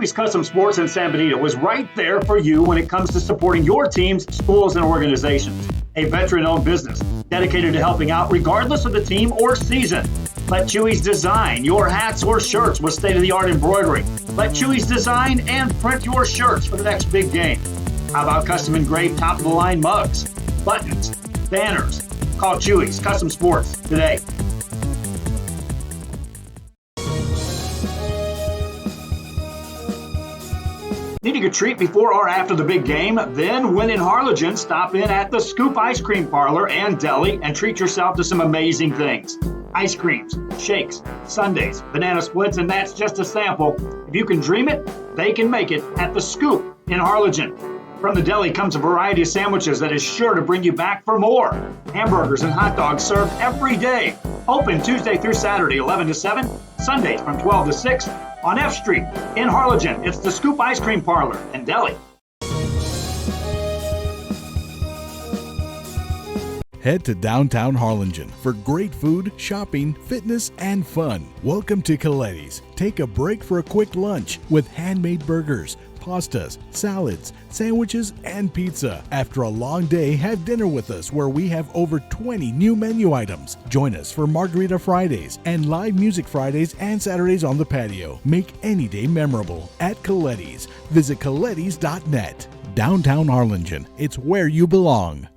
Chewy's Custom Sports in San Benito is right there for you when it comes to supporting your teams, schools, and organizations. A veteran-owned business dedicated to helping out regardless of the team or season. Let Chewy's design your hats or shirts with state-of-the-art embroidery. Let Chewy's design and print your shirts for the next big game. How about custom engraved top-of-the-line mugs, buttons, banners? Call Chewy's Custom Sports today. Needing a treat before or after the big game? Then when in Harlingen, stop in at the Scoop Ice Cream Parlor and Deli and treat yourself to some amazing things. Ice creams, shakes, sundaes, banana splits, and that's just a sample. If you can dream it, they can make it at the Scoop in Harlingen. From the deli comes a variety of sandwiches that is sure to bring you back for more. Hamburgers and hot dogs served every day. Open Tuesday through Saturday, 11 to 7, Sundays from 12 to 6 on F Street in Harlingen. It's the Scoop Ice Cream Parlor and Deli. Head to downtown Harlingen for great food, shopping, fitness, and fun. Welcome to Coletti's. Take a break for a quick lunch with handmade burgers, pastas, salads, sandwiches, and pizza. After a long day, have dinner with us where we have over 20 new menu items. Join us for Margarita Fridays and live music Fridays and Saturdays on the patio. Make any day memorable at Coletti's. Visit colettis.net. Downtown Harlingen. It's where you belong.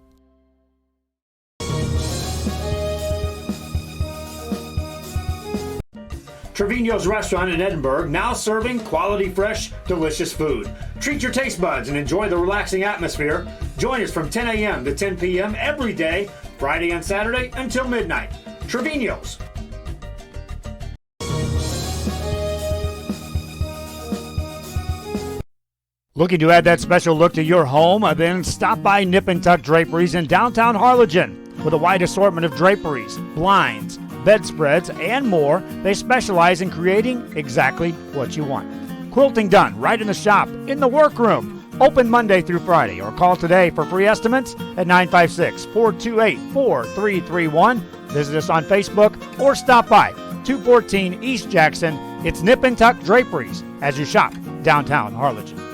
Trevino's Restaurant in Edinburgh, now serving quality, fresh, delicious food. Treat your taste buds and enjoy the relaxing atmosphere. Join us from 10 a.m. to 10 p.m. every day, Friday and Saturday until midnight. Trevino's. Looking to add that special look to your home? Then stop by Nip and Tuck Draperies in downtown Harlingen. With a wide assortment of draperies, blinds, bedspreads, and more, they specialize in creating exactly what you want. Quilting done right in the shop, in the workroom. Open Monday through Friday, or call today for free estimates at 956-428-4331. Visit us on Facebook or stop by 214 East Jackson. It's Nip and Tuck Draperies as you shop downtown Harlingen.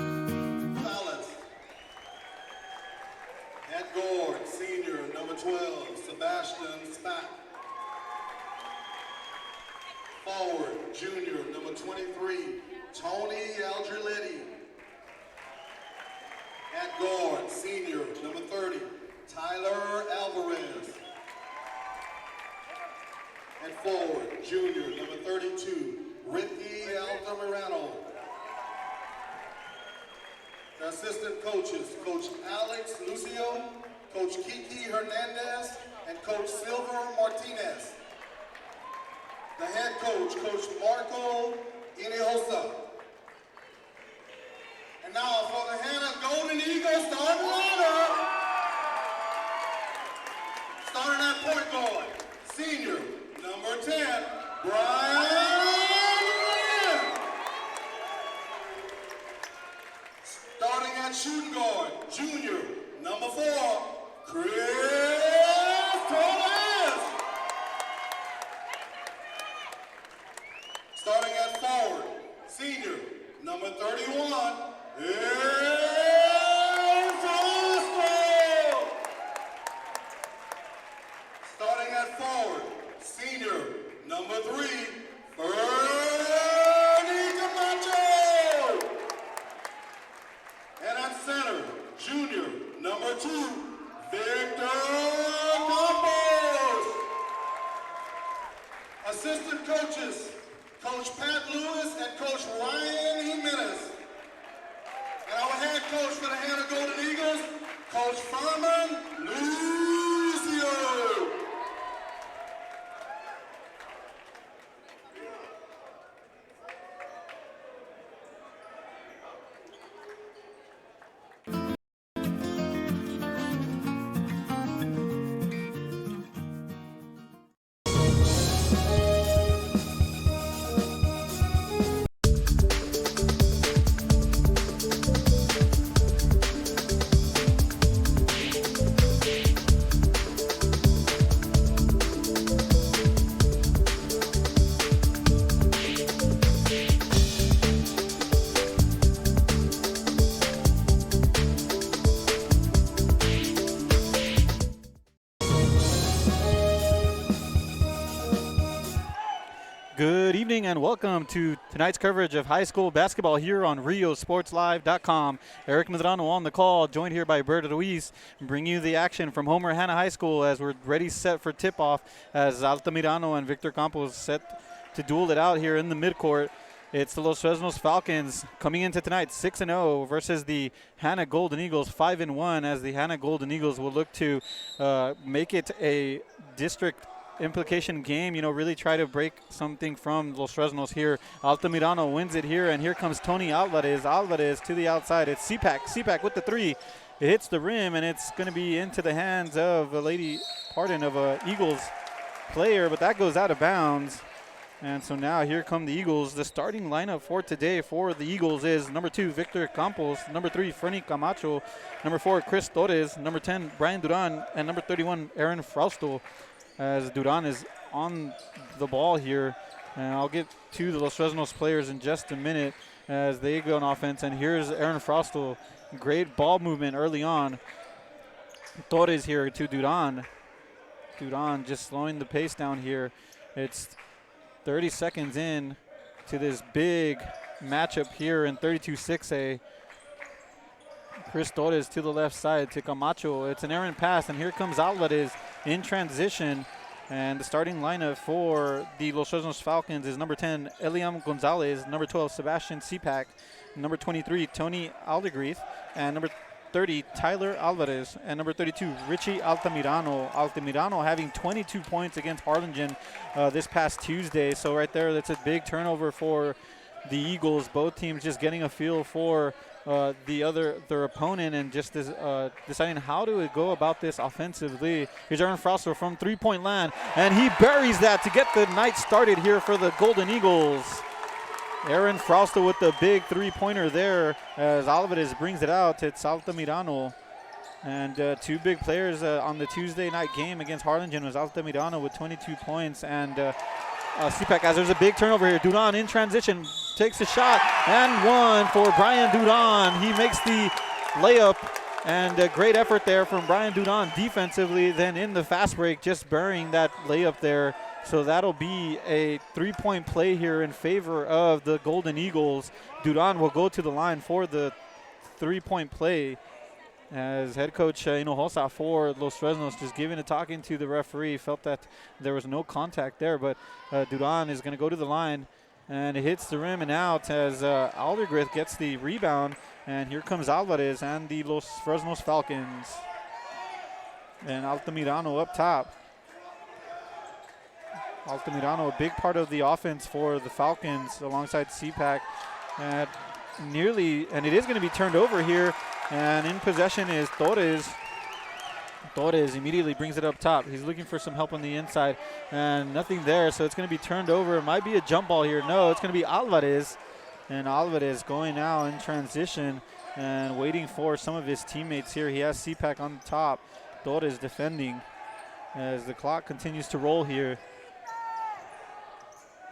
Forward, junior, number 23, Tony Aldriletti. At guard, senior, number 30, Tyler Alvarez. At forward, junior, number 32, Ricky Altamirano. The assistant coaches, Coach Alex Lucio, Coach Kiki Hernandez, and Coach Silver Martinez. The head coach, Coach Marco Inehosa. And now for the Hanna Golden Eagles starting lineup. Starting at point guard, senior, number 10, Brian Lynn. Starting at shooting guard, junior, number 4, Chris Torres. Starting at forward, senior, number 31, Fresnos. Starting at forward, senior, number 3, Bernie Camacho. And at center, junior, number 2, Victor Campos. Assistant coaches, Coach Pat Lewis and Coach Ryan Jimenez. And our head coach for the Hanna Golden Eagles, Coach Furman Lucio. evening and welcome to tonight's coverage of high school basketball here on RioSportsLive.com. Eric Medrano on the call, joined here by Berta Ruiz, bringing you the action from Homer Hanna High School as we're ready set for tip-off as Altamirano and Victor Campos set to duel it out here in the midcourt. It's the Los Fresnos Falcons coming into tonight 6-0 versus the Hanna Golden Eagles 5-1, as the Hanna Golden Eagles will look to make it a district implication game, really try to break something from Los Fresnos here. Altamirano wins it here, and here comes Tony Alvarez to the outside. It's CPAC with the three. It hits the rim, and it's going to be into the hands of a Eagles player, but that goes out of bounds. And so now here come the Eagles. The starting lineup for today for the Eagles is number 2, Victor Campos, number 3, Frenny Camacho, number 4, Chris Torres, number 10, Brian Duran, and number 31, Aaron Frausto, as Duran is on the ball here. And I'll get to the Los Fresnos players in just a minute as they go on offense. And here's Aaron Frausto. Great ball movement early on. Torres here to Duran. Duran just slowing the pace down here. It's 30 seconds in to this big matchup here in 32-6A. Chris Torres to the left side to Camacho. It's an errant pass, and here comes Alvarez in transition. And the starting lineup for the Los Fresnos Falcons is number 10, Eliam Gonzalez, number 12, Sebastian Cipak, number 23, Tony Aldegrith, and number 30, Tyler Alvarez, and number 32, Richie Altamirano. Altamirano having 22 points against Harlingen this past Tuesday. So right there, that's a big turnover for the Eagles. Both teams just getting a feel for their opponent and just deciding how to go about this offensively. Here's Aaron Frausto from three-point land, and he buries that to get the night started here for the Golden Eagles. Aaron Frausto with the big three-pointer there as Alvarez brings it out. It's Altamirano. And two big players on the Tuesday night game against Harlingen was Altamirano with 22 points and CPAC, as there's a big turnover here. Duran in transition takes a shot and one for Brian Duran. He makes the layup, and a great effort there from Brian Duran defensively. Then in the fast break, just burying that layup there. So that'll be a three-point play here in favor of the Golden Eagles. Duran will go to the line for the three-point play, as head coach Hinojosa for Los Fresnos just giving a talking to the referee, felt that there was no contact there, but Duran is going to go to the line, and it hits the rim and out as Aldergrith gets the rebound, and here comes Alvarez and the Los Fresnos Falcons. And Altamirano up top. Altamirano, a big part of the offense for the Falcons alongside CPAC. And it is going to be turned over here. And in possession is Torres. Torres immediately brings it up top. He's looking for some help on the inside, and nothing there, so it's going to be turned over. It might be a jump ball here. No, it's going to be Alvarez. And Alvarez going now in transition and waiting for some of his teammates here. He has CPAC on the top. Torres defending as the clock continues to roll here.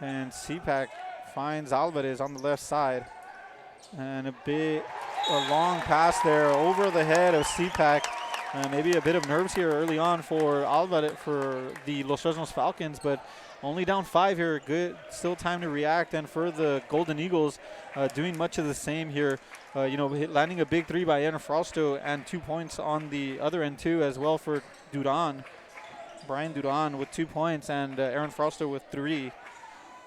And CPAC finds Alvarez on the left side. And a long pass there over the head of CPAC. Maybe a bit of nerves here early on for Alvarez, for the Los Fresnos Falcons, but only down 5 here. Good, still time to react. And for the Golden Eagles, doing much of the same here. Landing a big three by Aaron Frausto, and 2 points on the other end too as well for Duran. Brian Duran with 2 points, and Aaron Frausto with 3.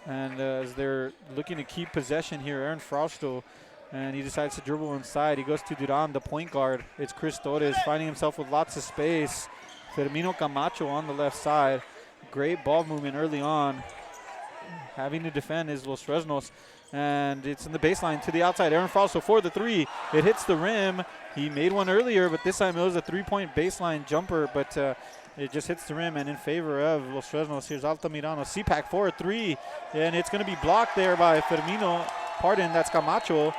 And as they're looking to keep possession here, Aaron Frausto, and he decides to dribble inside. He goes to Duran, the point guard. It's Chris Torres finding himself with lots of space. Firmino Camacho on the left side. Great ball movement early on. Having to defend is Los Fresnos. And it's in the baseline to the outside. Aaron Frausto for the three. It hits the rim. He made one earlier, but this time it was a three-point baseline jumper. But it just hits the rim, and in favor of Los Fresnos. Here's Altamirano. CPAC for a three. And it's going to be blocked there by that's Camacho.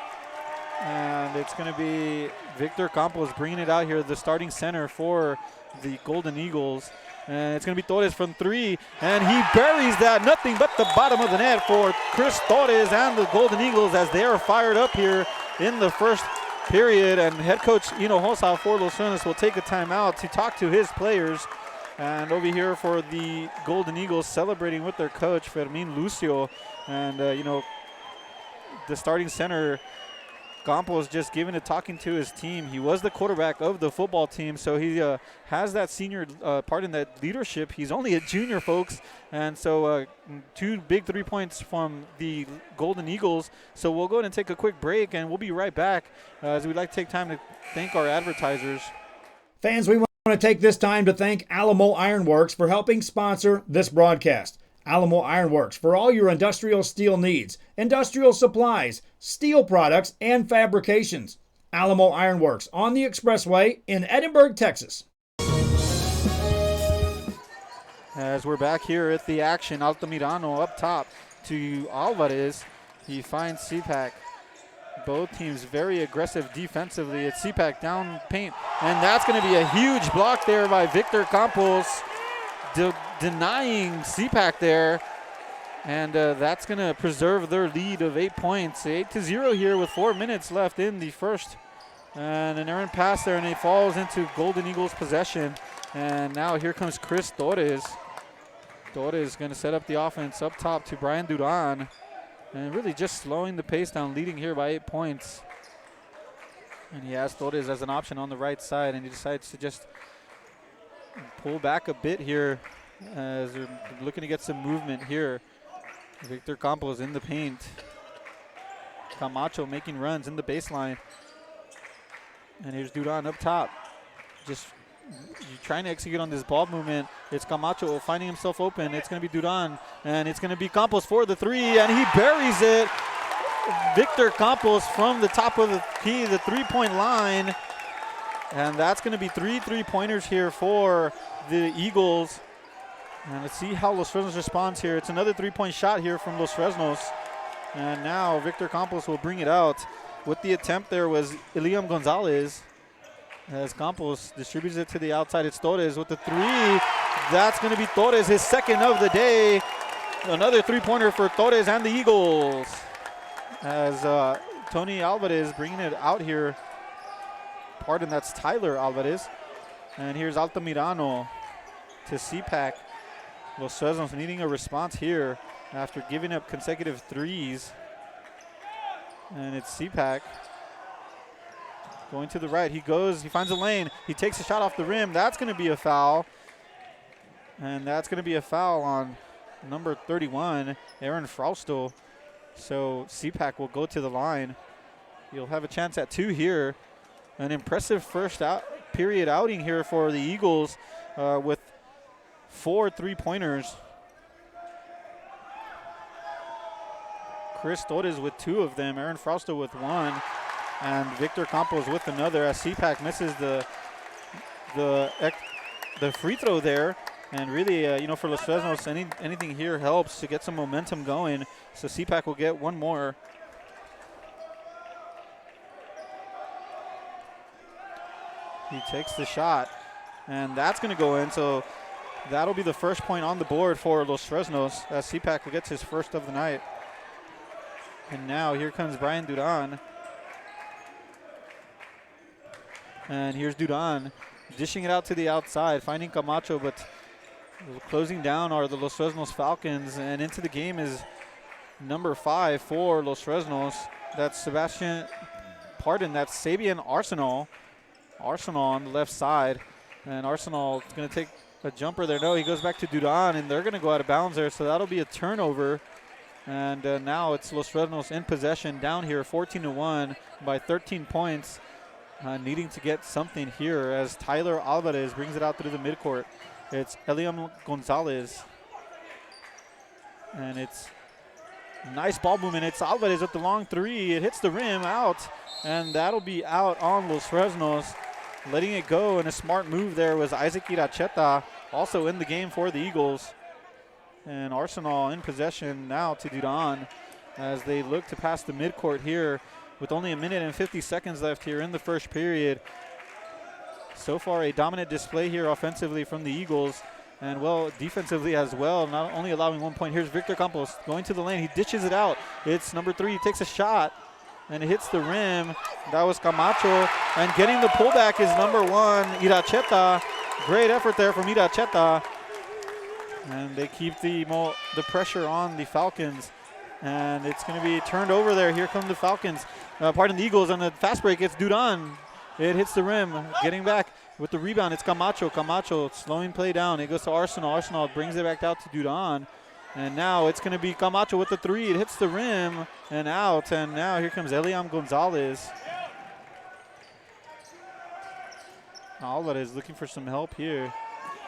And it's going to be Victor Campos bringing it out here, the starting center for the Golden Eagles. And it's going to be Torres from 3, and he buries that. Nothing but the bottom of the net for Chris Torres and the Golden Eagles as they are fired up here in the first period. And head coach Hinojosa for Los Fresnos will take a timeout to talk to his players And over here for the Golden Eagles, celebrating with their coach, Fermin Lucio. And, the starting center, Campos, just giving a talking to his team. He was the quarterback of the football team, so he has that senior part in that leadership. He's only a junior, folks, and so 2 big 3 points from the Golden Eagles. So we'll go ahead and take a quick break, and we'll be right back as we'd like to take time to thank our advertisers. Fans, we want to take this time to thank Alamo Ironworks for helping sponsor this broadcast. Alamo Ironworks for all your industrial steel needs, industrial supplies, steel products, and fabrications. Alamo Ironworks on the Expressway in Edinburgh, Texas. As we're back here at the action, Altamirano up top to Alvarez. He finds CPAC. Both teams very aggressive defensively. It's CPAC down paint, and that's going to be a huge block there by Victor Campos, denying CPAC there, and that's going to preserve their lead of 8 points. 8-0 here with 4 minutes left in the first, and an errant pass there, and it falls into Golden Eagles possession. And now here comes Chris Torres. Torres going to set up the offense up top to Brian Duran, and really just slowing the pace down, leading here by 8 points. And he has Torres as an option on the right side, and he decides to just pull back a bit here as they're looking to get some movement here. Victor Campos in the paint. Camacho making runs in the baseline. And here's Duran up top. Just trying to execute on this ball movement. It's Camacho finding himself open. It's going to be Duran, and it's going to be Campos for the 3, and he buries it. Victor Campos from the top of the key, the 3-point line. And that's going to be 3 3-pointers here for the Eagles. And let's see how Los Fresnos responds here. It's another 3-point shot here from Los Fresnos. And now Victor Campos will bring it out. With the attempt there was Eliam Gonzalez. As Campos distributes it to the outside, it's Torres with the 3. That's going to be Torres, his second of the day. Another 3-pointer for Torres and the Eagles. As Tony Alvarez bringing it out here. Pardon, that's Tyler Alvarez. And here's Altamirano to CPAC. Los Fresnos needing a response here after giving up consecutive 3s. And it's CPAC. Going to the right, he finds a lane. He takes a shot off the rim. That's going to be a foul. And that's going to be a foul on number 31, Aaron Frausto. So CPAC will go to the line. He'll have a chance at 2 here. An impressive first period outing here for the Eagles with 4 3-pointers. Chris Torres with 2 of them, Aaron Frausto with 1, and Victor Campos with another as CPAC misses the free throw there. And really, for Los Fresnos, anything here helps to get some momentum going. So CPAC will get 1 more. He takes the shot, and that's going to go in. So that'll be the first point on the board for Los Fresnos as CPAC gets his first of the night. And now here comes Brian Duran. And here's Duran dishing it out to the outside, finding Camacho, but closing down are the Los Fresnos Falcons. And into the game is number 5 for Los Fresnos. That's that's Sabian Arsenal. Arsenal on the left side. And Arsenal is going to take a jumper there. No, he goes back to Duran, and they're going to go out of bounds there. So that'll be a turnover. And now it's Los Fresnos in possession down here 14-1 by 13 points. Needing to get something here as Tyler Alvarez brings it out through the midcourt. It's Eliam Gonzalez. And it's nice ball movement. It's Alvarez with the long 3. It hits the rim out. And that'll be out on Los Fresnos. Letting it go, and a smart move there was Isaac Iracheta, also in the game for the Eagles. And Arsenal in possession now to Duran as they look to pass the midcourt here with only 1 minute and 50 seconds left here in the first period. So far a dominant display here offensively from the Eagles, and well defensively as well, not only allowing 1 point. Here's Victor Campos going to the lane. He dishes it out. It's number 3. He takes a shot, and it hits the rim. That was Camacho. And getting the pullback is number 1, Iracheta. Great effort there from Iracheta. And they keep the pressure on the Falcons. And it's going to be turned over there. Here come the Falcons. Pardon, the Eagles. On the fast break, it's Duran. It hits the rim. Getting back with the rebound, it's Camacho. Camacho slowing play down. It goes to Arsenal. Arsenal brings it back out to Duran. And now it's going to be Camacho with the three. It hits the rim and out. And now here comes Eliam Gonzalez. Alvarez looking for some help here.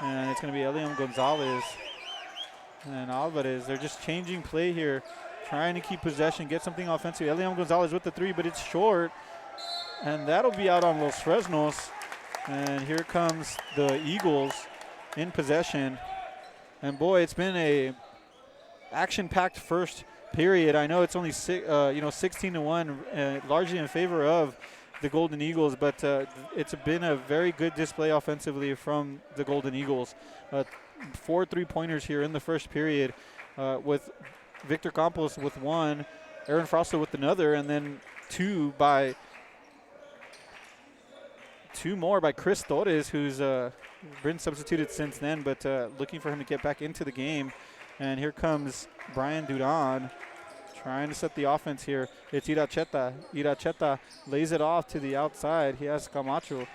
And it's going to be Eliam Gonzalez and Alvarez. They're just changing play here, trying to keep possession, get something offensive. Eliam Gonzalez with the three, but it's short. And that'll be out on Los Fresnos. And here comes the Eagles in possession. And boy, it's been a action-packed first period. I know it's only 16-1, largely in favor of the Golden Eagles, but it's been a very good display offensively from the Golden Eagles. 4 3-pointers here in the first period, with Victor Campos with one, Aaron Frausto with another, and then two more by Chris Torres, who's been substituted since then, but looking for him to get back into the game. And here comes Brian Duran, trying to set the offense here. It's Iracheta. Iracheta lays it off to the outside. He has Camacho.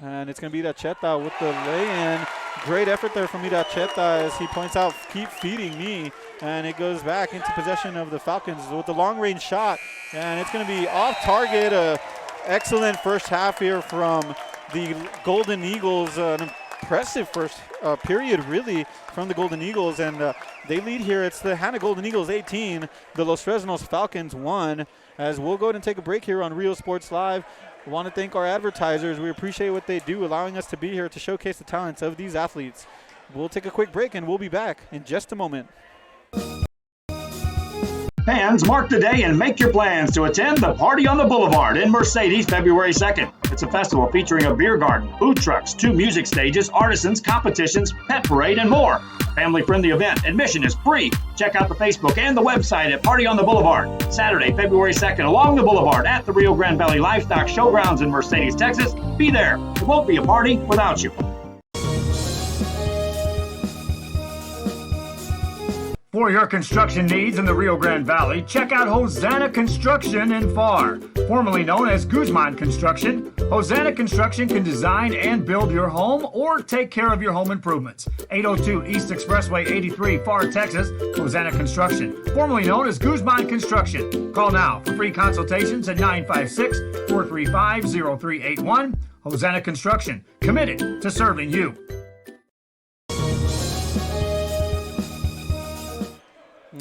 And it's going to be Iracheta with the lay-in. Great effort there from Iracheta as he points out, keep feeding me. And it goes back into possession of the Falcons with the long-range shot. And it's going to be off target. Excellent first half here from the Golden Eagles. An impressive first period, really, from the Golden Eagles. And they lead here. It's the Hanna Golden Eagles 18, the Los Fresnos Falcons 1. As we'll go ahead and take a break here on Rio Sports Live. We want to thank our advertisers. We appreciate what they do, allowing us to be here to showcase the talents of these athletes. We'll take a quick break, and we'll be back in just a moment. Fans, mark the day and make your plans to attend the Party on the Boulevard in Mercedes February 2nd. It's a festival featuring a beer garden, food trucks, 2 music stages, artisans, competitions, pet parade, and more. Family-friendly event. Admission is free. Check out the Facebook and the website at Party on the Boulevard. Saturday, February 2nd, along the Boulevard at the Rio Grande Valley Livestock Showgrounds in Mercedes, Texas. Be there. It won't be a party without you. For your construction needs in the Rio Grande Valley, check out Hosanna Construction in Farr. Formerly known as Guzman Construction, Hosanna Construction can design and build your home or take care of your home improvements. 802 East Expressway 83, Farr, Texas, Hosanna Construction. Formerly known as Guzman Construction. Call now for free consultations at 956-435-0381. Hosanna Construction, committed to serving you.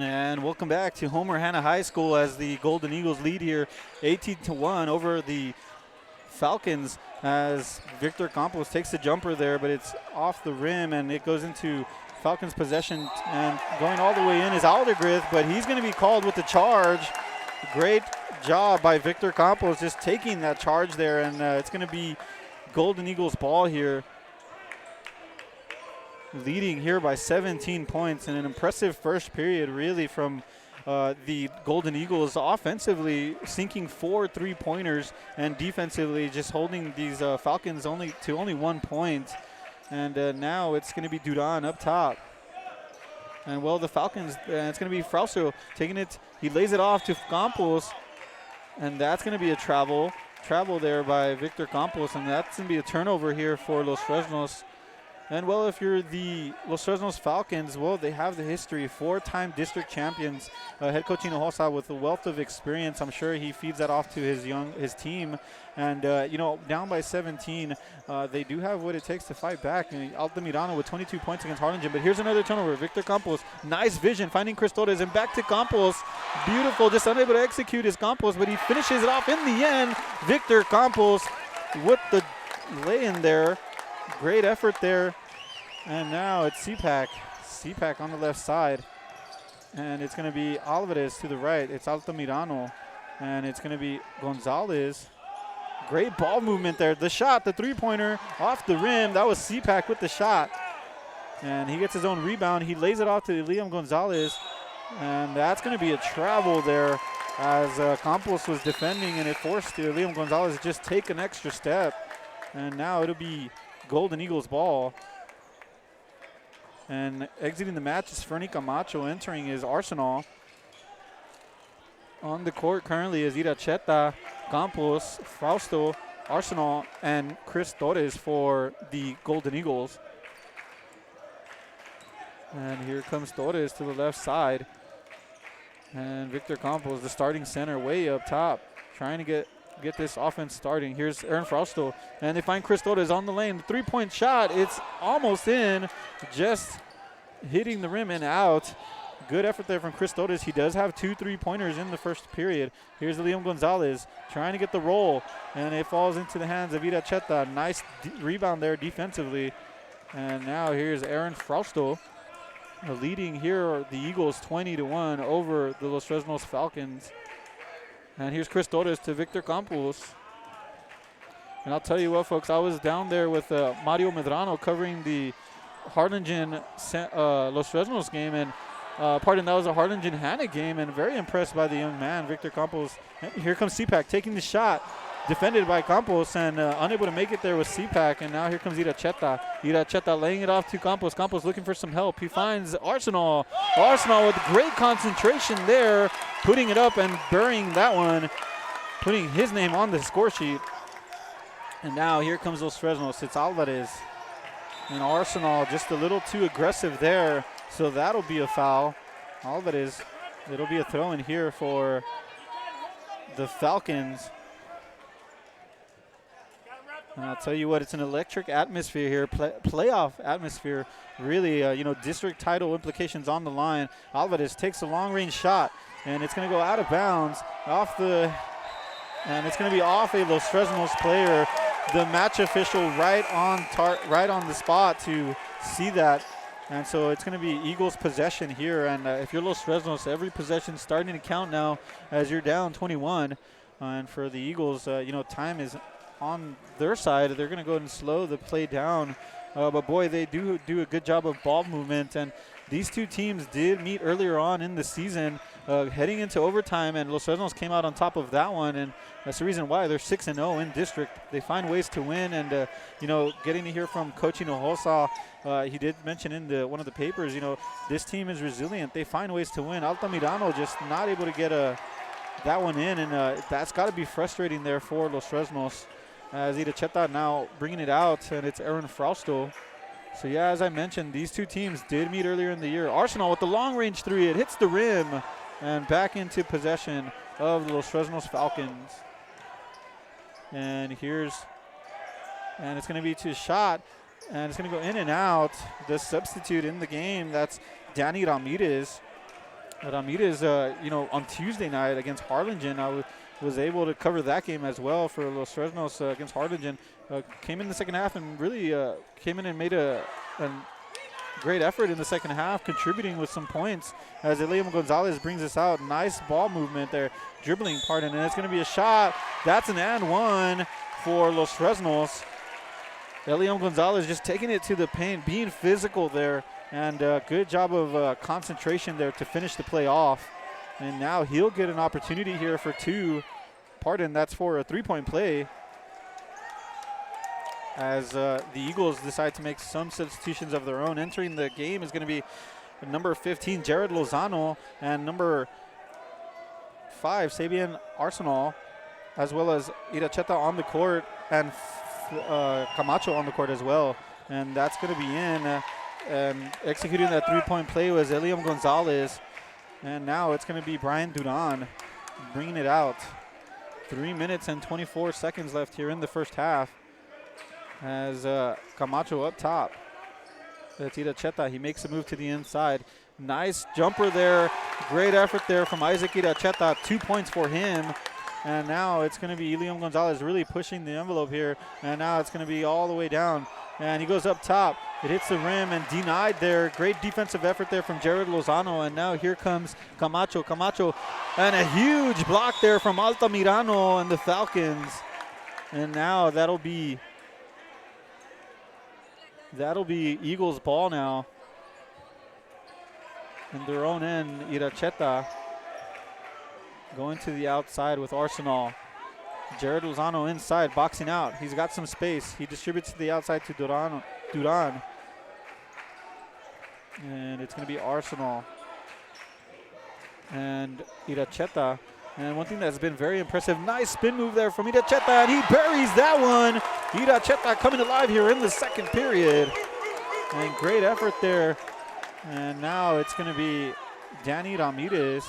And welcome back to Homer Hanna High School as the Golden Eagles lead here 18-1 over the Falcons as Victor Campos takes the jumper there, but it's off the rim and it goes into Falcons possession, and going all the way in is Aldergrith, but he's going to be called with the charge. Great job by Victor Campos just taking that charge there, and it's going to be Golden Eagles ball here. Leading here by 17 points in an impressive first period, really, from the Golden Eagles, offensively sinking 4 3-pointers and defensively just holding these Falcons only 1 point. And now it's going to be Duran up top. And, well, the Falcons, it's going to be Frausto taking it. He lays it off to Campos, and that's going to be a travel there by Victor Campos, and that's going to be a turnover here for Los Fresnos. And, well, if you're the Los Fresnos Falcons, well, they have the history, 4-time district champions. Head coach Hinojosa with a wealth of experience. I'm sure he feeds that off to his team. And, down by 17, they do have what it takes to fight back. Altamirano with 22 points against Harlingen. But here's another turnover. Victor Campos, nice vision, finding Chris Torres, and back to Campos. Beautiful, just unable to execute his Campos, but he finishes it off in the end. Victor Campos with the lay-in there. Great effort there. And now it's CPAC on the left side. And it's going to be Alvarez to the right. It's Altamirano. And it's going to be Gonzalez. Great ball movement there. The shot, the three-pointer off the rim. That was CPAC with the shot. And he gets his own rebound. He lays it off to Liam Gonzalez. And that's going to be a travel there as Campos was defending, and it forced Liam Gonzalez to just take an extra step. And now it'll be Golden Eagles ball. And exiting the match is Fernie Camacho. Entering is Arsenal. On the court currently is Iracheta, Campos, Fausto, Arsenal, and Chris Torres for the Golden Eagles. And here comes Torres to the left side. And Victor Campos, the starting center, way up top, trying to get this offense starting. Here's Aaron Fausto, and they find Chris Torres on the lane. The three-point shot, it's almost in, just hitting the rim and out. Good effort there from Chris Torres. He does have 2 3-pointers in the first period. Here's Liam Gonzalez trying to get the roll, and it falls into the hands of Iracheta. Nice rebound there defensively. And now here's Aaron Fausto leading here the Eagles 20-1 over the Los Fresnos Falcons. And here's Chris Torres to Victor Campos. And I'll tell you what, folks, I was down there with Mario Medrano covering the Harlingen Los Fresnos game, and that was a Harlingen Hanna game, and very impressed by the young man, Victor Campos. And here comes CPAC taking the shot, defended by Campos, and unable to make it there with CPAC. And now here comes Iracheta. Iracheta laying it off to Campos. Campos looking for some help. He finds Arsenal. Arsenal with great concentration there, putting it up and burying that one, putting his name on the score sheet. And now here comes Los Fresnos. It's Alvarez. And Arsenal just a little too aggressive there, so that'll be a foul. Alvarez, it'll be a throw in here for the Falcons. And I'll tell you what, it's an electric atmosphere here, playoff atmosphere. Really, district title implications on the line. Alvarez takes a long-range shot, and it's going to go out of bounds and it's going to be off a Los Fresnos player. The match official right on the spot to see that. And so it's going to be Eagles possession here. And if you're Los Fresnos, every possession starting to count now as you're down 21. And for the Eagles, time is on their side. They're going to go ahead and slow the play down. But boy, they do a good job of ball movement. And these two teams did meet earlier on in the season, heading into overtime, and Los Fresnos came out on top of that one. And that's the reason why they're 6-0 in district. They find ways to win. And, getting to hear from Coach Hinojosa, he did mention in one of the papers, this team is resilient. They find ways to win. Altamirano just not able to get that one in, and that's got to be frustrating there for Los Fresnos. As Iracheta now bringing it out, and it's Aaron Fausto. So, yeah, as I mentioned, these two teams did meet earlier in the year. Arsenal with the long-range three. It hits the rim, and back into possession of the Los Fresnos Falcons. And it's going to be to a shot, and it's going to go in and out. The substitute in the game, that's Danny Ramirez. Ramirez, on Tuesday night against Harlingen, I was able to cover that game as well for Los Fresnos against Harlingen. Came in the second half and really came in and made a great effort in the second half, contributing with some points as Eliam Gonzalez brings us out. Nice ball movement there, dribbling, and it's going to be a shot. That's an and one for Los Fresnos. Eliam Gonzalez just taking it to the paint, being physical there, and good job of concentration there to finish the play off. And now he'll get an opportunity here for that's for a three-point play, as the Eagles decide to make some substitutions of their own. Entering the game is going to be number 15, Jared Lozano, and number 5, Sabian Arsenal, as well as Iracheta on the court, and Camacho on the court as well. And that's going to be in. And executing that three-point play was Eliam Gonzalez. And now it's going to be Brian Duran bringing it out. 3 minutes and 24 seconds left here in the first half. As Camacho up top. That's Iracheta. He makes a move to the inside. Nice jumper there. Great effort there from Isaac Iracheta. 2 points for him. And now it's going to be Eliam Gonzalez really pushing the envelope here. And now it's going to be all the way down. And he goes up top. It hits the rim and denied there. Great defensive effort there from Jared Lozano. And now here comes Camacho. And a huge block there from Altamirano and the Falcons. And now that'll be Eagles ball now. In their own end, Iracheta going to the outside with Arsenal. Jared Lozano inside, boxing out. He's got some space. He distributes to the outside to Duran. And it's going to be Arsenal and Iracheta. And one thing that's been very impressive, nice spin move there from Iracheta, and he buries that one. Iracheta coming alive here in the second period. And great effort there. And now it's going to be Danny Ramirez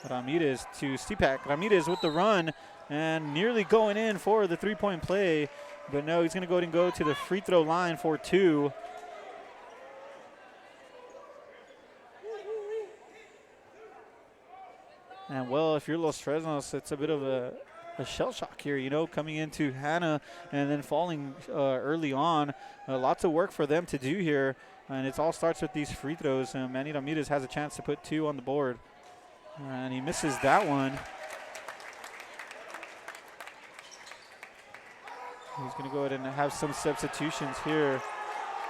to Stipak. Ramirez with the run and nearly going in for the three-point play. But no, he's going to go ahead and go to the free throw line for two. And well, if you're Los Fresnos, it's a bit of a shell shock here, you know, coming into Hanna and then falling early on. Lots of work for them to do here. And it all starts with these free throws. Manny Ramirez has a chance to put two on the board. And he misses that one. He's going to go ahead and have some substitutions here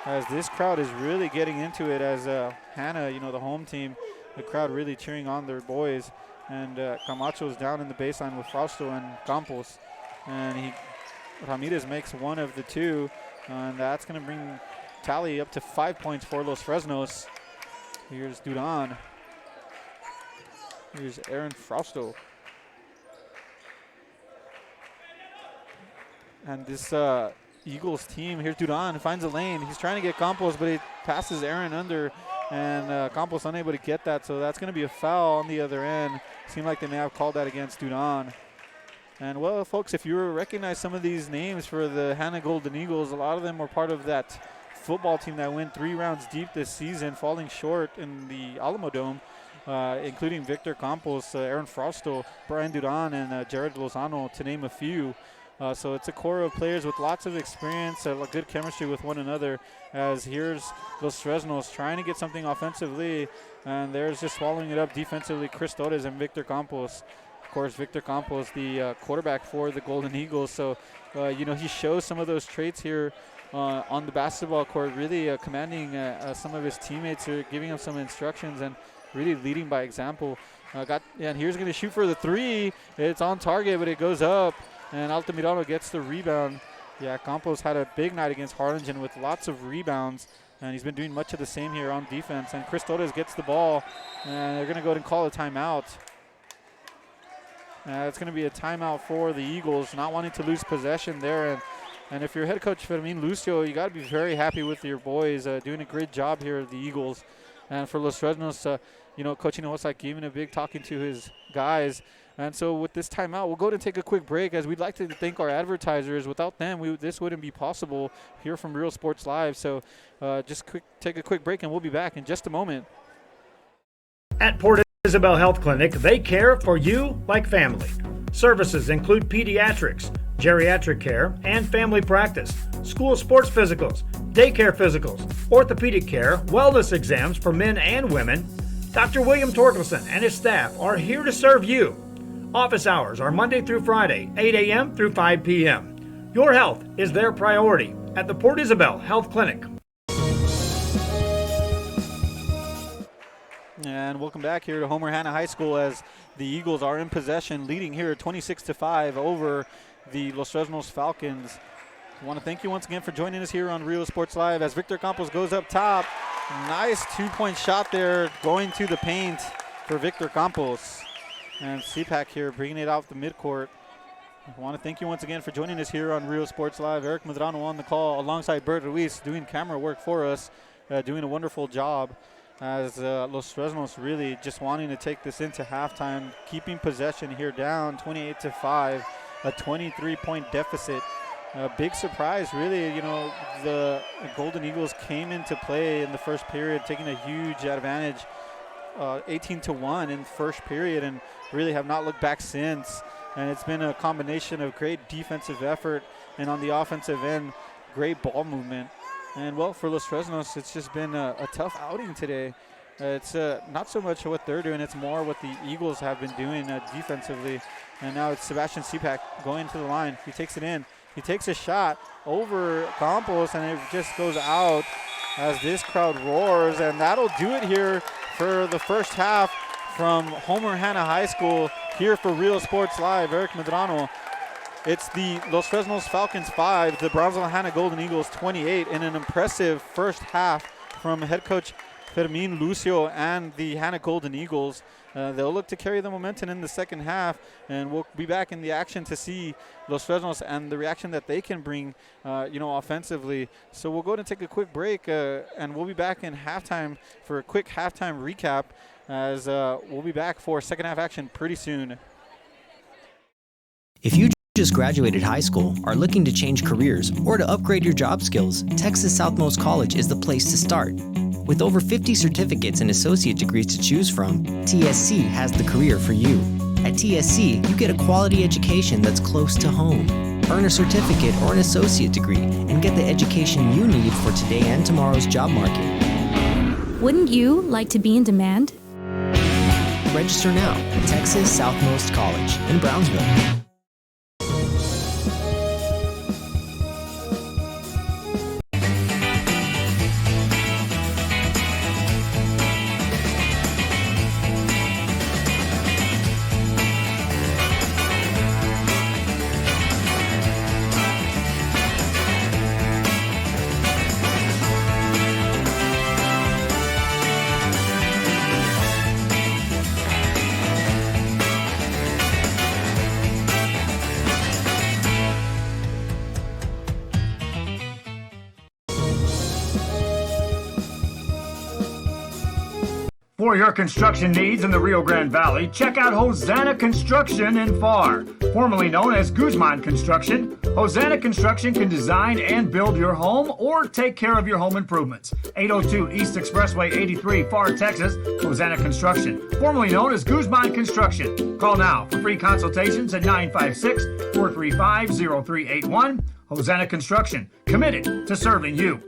as this crowd is really getting into it as Hanna, you know, the home team, the crowd really cheering on their boys. And Camacho's down in the baseline with Frausto and Campos. And Ramirez makes one of the two. And that's going to bring tally up to 5 points for Los Fresnos. Here's Duran. Here's Aaron Frausto. And this Eagles team, here's Duran, finds a lane. He's trying to get Campos, but he passes Aaron under. And Campos unable to get that, so that's going to be a foul on the other end. Seemed like they may have called that against Duran. And well, folks, if you recognize some of these names for the Hanna Golden Eagles, a lot of them were part of that football team that went 3 rounds deep this season, falling short in the Alamo Dome, including Victor Campos, Aaron Frausto, Brian Duran, and Jared Lozano, to name a few. So it's a core of players with lots of experience, good chemistry with one another, as here's Los Fresnos trying to get something offensively, and there's just swallowing it up defensively, Chris Torres and Victor Campos. Of course, Victor Campos, the quarterback for the Golden Eagles. So, you know, he shows some of those traits here on the basketball court, really commanding some of his teammates, giving them some instructions and really leading by example. And here's going to shoot for the three. It's on target, but it goes up. And Altamirano gets the rebound. Yeah, Campos had a big night against Harlingen with lots of rebounds. And he's been doing much of the same here on defense. And Chris Torres gets the ball. And they're going to go ahead and call a timeout. It's going to be a timeout for the Eagles, not wanting to lose possession there. And if you're head coach Fermin Lucio, you got to be very happy with your boys, doing a great job here at the Eagles. And for Los Fresnos, you know, Coach Hinojosa giving a big talking to his guys. And so with this timeout, we'll go to take a quick break, as we'd like to thank our advertisers. Without them, this wouldn't be possible here from Real Sports Live. So take a quick break, and we'll be back in just a moment. At Port Isabel Health Clinic, they care for you like family. Services include pediatrics, geriatric care, and family practice, school sports physicals, daycare physicals, orthopedic care, wellness exams for men and women. Dr. William Torkelson and his staff are here to serve you. Office hours are Monday through Friday, 8 a.m. through 5 p.m. Your health is their priority at the Port Isabel Health Clinic. And welcome back here to Homer Hanna High School, as the Eagles are in possession, leading here 26-5 over the Los Fresnos Falcons. I want to thank you once again for joining us here on Real Sports Live, as Victor Campos goes up top. Nice 2-point shot there, going to the paint for Victor Campos. And CPAC here bringing it out the midcourt. I want to thank you once again for joining us here on Real Sports Live. Eric Medrano on the call alongside Bert Ruiz, doing camera work for us, doing a wonderful job, as Los Fresnos really just wanting to take this into halftime, keeping possession here down 28-5, a 23-point deficit. A big surprise, really. You know, the Golden Eagles came into play in the first period, taking a huge advantage, 18-1 in the first period, and really have not looked back since. And it's been a combination of great defensive effort, and on the offensive end, great ball movement. And well, for Los Fresnos, it's just been a tough outing today. It's not so much what they're doing, it's more what the Eagles have been doing defensively. And now it's Sebastian Cipak going to the line. He takes it in. He takes a shot over Campos, and it just goes out as this crowd roars. And that'll do it here for the first half from Homer Hanna High School here for Real Sports Live, Eric Medrano. It's the Los Fresnos Falcons 5, the Brownsville Hanna Golden Eagles 28, in an impressive first half from head coach Fermin Lucio and the Hanna Golden Eagles. They'll look to carry the momentum in the second half, and we'll be back in the action to see Los Fresnos and the reaction that they can bring, offensively. So we'll go ahead and take a quick break, and we'll be back in halftime for a quick halftime recap, as we'll be back for second half action pretty soon. If you just graduated high school, are looking to change careers, or to upgrade your job skills, Texas Southmost College is the place to start. With over 50 certificates and associate degrees to choose from, TSC has the career for you. At TSC, you get a quality education that's close to home. Earn a certificate or an associate degree and get the education you need for today and tomorrow's job market. Wouldn't you like to be in demand? Register now at Texas Southmost College in Brownsville. For your construction needs in the Rio Grande Valley, check out Hosanna Construction in Farr. Formerly known as Guzman Construction, Hosanna Construction can design and build your home or take care of your home improvements. 802 East Expressway 83, Farr, Texas, Hosanna Construction. Formerly known as Guzman Construction. Call now for free consultations at 956-435-0381. Hosanna Construction, committed to serving you.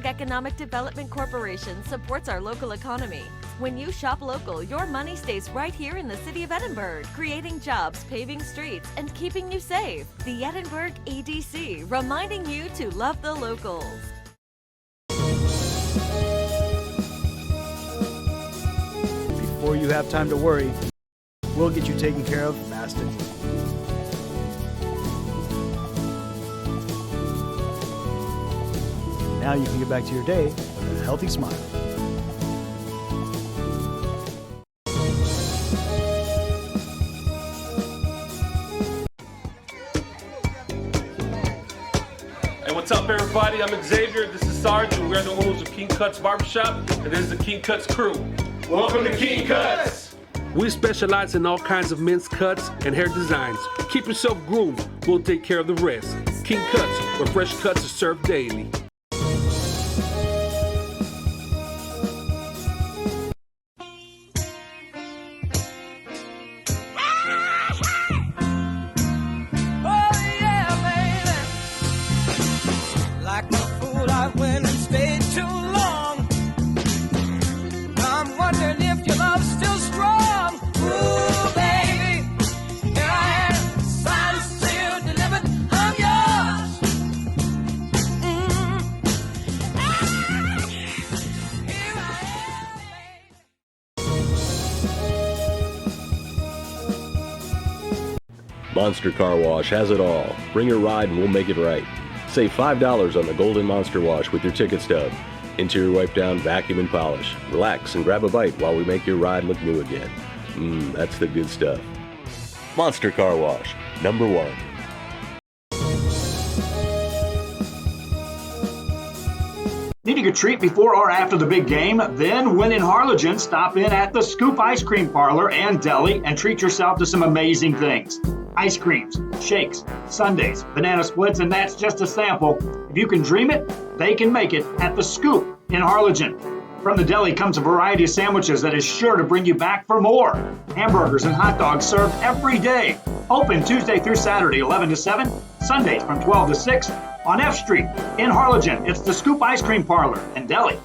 Economic Development Corporation supports our local economy. When you shop local, your money stays right here in the city of Edinburgh, creating jobs, paving streets, and keeping you safe. The Edinburgh EDC, reminding you to love the locals. Before you have time to worry, we'll get you taken care of fast and easy. Now you can get back to your day with a healthy smile. Hey, what's up, everybody? I'm Xavier. This is Sarge, and we're the owners of King Cuts Barbershop, and this is the King Cuts crew. Welcome to King Cuts! We specialize in all kinds of men's cuts and hair designs. Keep yourself groomed. We'll take care of the rest. King Cuts, where fresh cuts are served daily. Monster Car Wash has it all. Bring your ride and we'll make it right. Save $5 on the Golden Monster Wash with your ticket stub. Interior wipe down, vacuum and polish. Relax and grab a bite while we make your ride look new again. That's the good stuff. Monster Car Wash, number 1. Needing a treat before or after the big game? Then, when in Harlingen, stop in at the Scoop Ice Cream Parlor and Deli and treat yourself to some amazing things. Ice creams, shakes, sundaes, banana splits, and that's just a sample. If you can dream it, they can make it at the Scoop in Harlingen. From the deli comes a variety of sandwiches that is sure to bring you back for more. Hamburgers and hot dogs served every day. Open Tuesday through Saturday, 11 to 7, Sundays from 12 to 6. On F Street in Harlingen, it's the Scoop Ice Cream Parlor and Deli.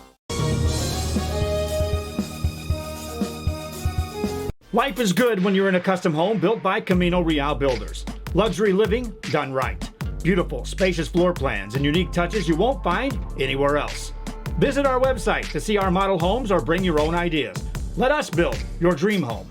Life is good when you're in a custom home built by Camino Real Builders. Luxury living done right. Beautiful, spacious floor plans and unique touches you won't find anywhere else. Visit our website to see our model homes or bring your own ideas. Let us build your dream home.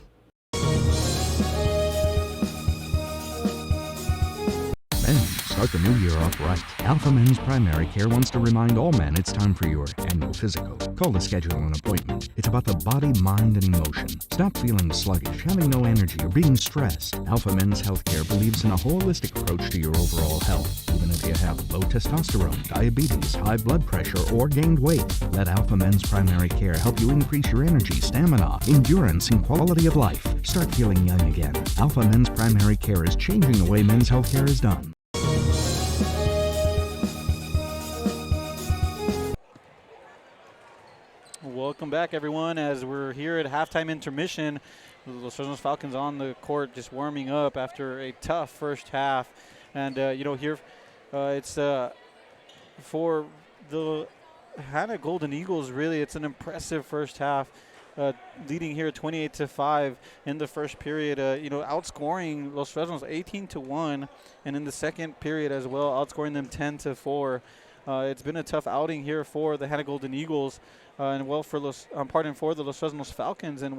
Start the new year off right. Alpha Men's Primary Care wants to remind all men it's time for your annual physical. Call to schedule an appointment. It's about the body, mind, and emotion. Stop feeling sluggish, having no energy, or being stressed. Alpha Men's Healthcare believes in a holistic approach to your overall health. Even if you have low testosterone, diabetes, high blood pressure, or gained weight, let Alpha Men's Primary Care help you increase your energy, stamina, endurance, and quality of life. Start feeling young again. Alpha Men's Primary Care is changing the way men's healthcare is done. Welcome back, everyone, as we're here at halftime intermission. The Los Fresnos Falcons on the court just warming up after a tough first half. And, here it's for the Hanna Golden Eagles, really, it's an impressive first half, leading here 28-5 in the first period, outscoring Los Fresnos 18-1, and in the second period as well, outscoring them 10-4. It's been a tough outing here for the Hanna Golden Eagles. For the Los Fresnos Falcons, and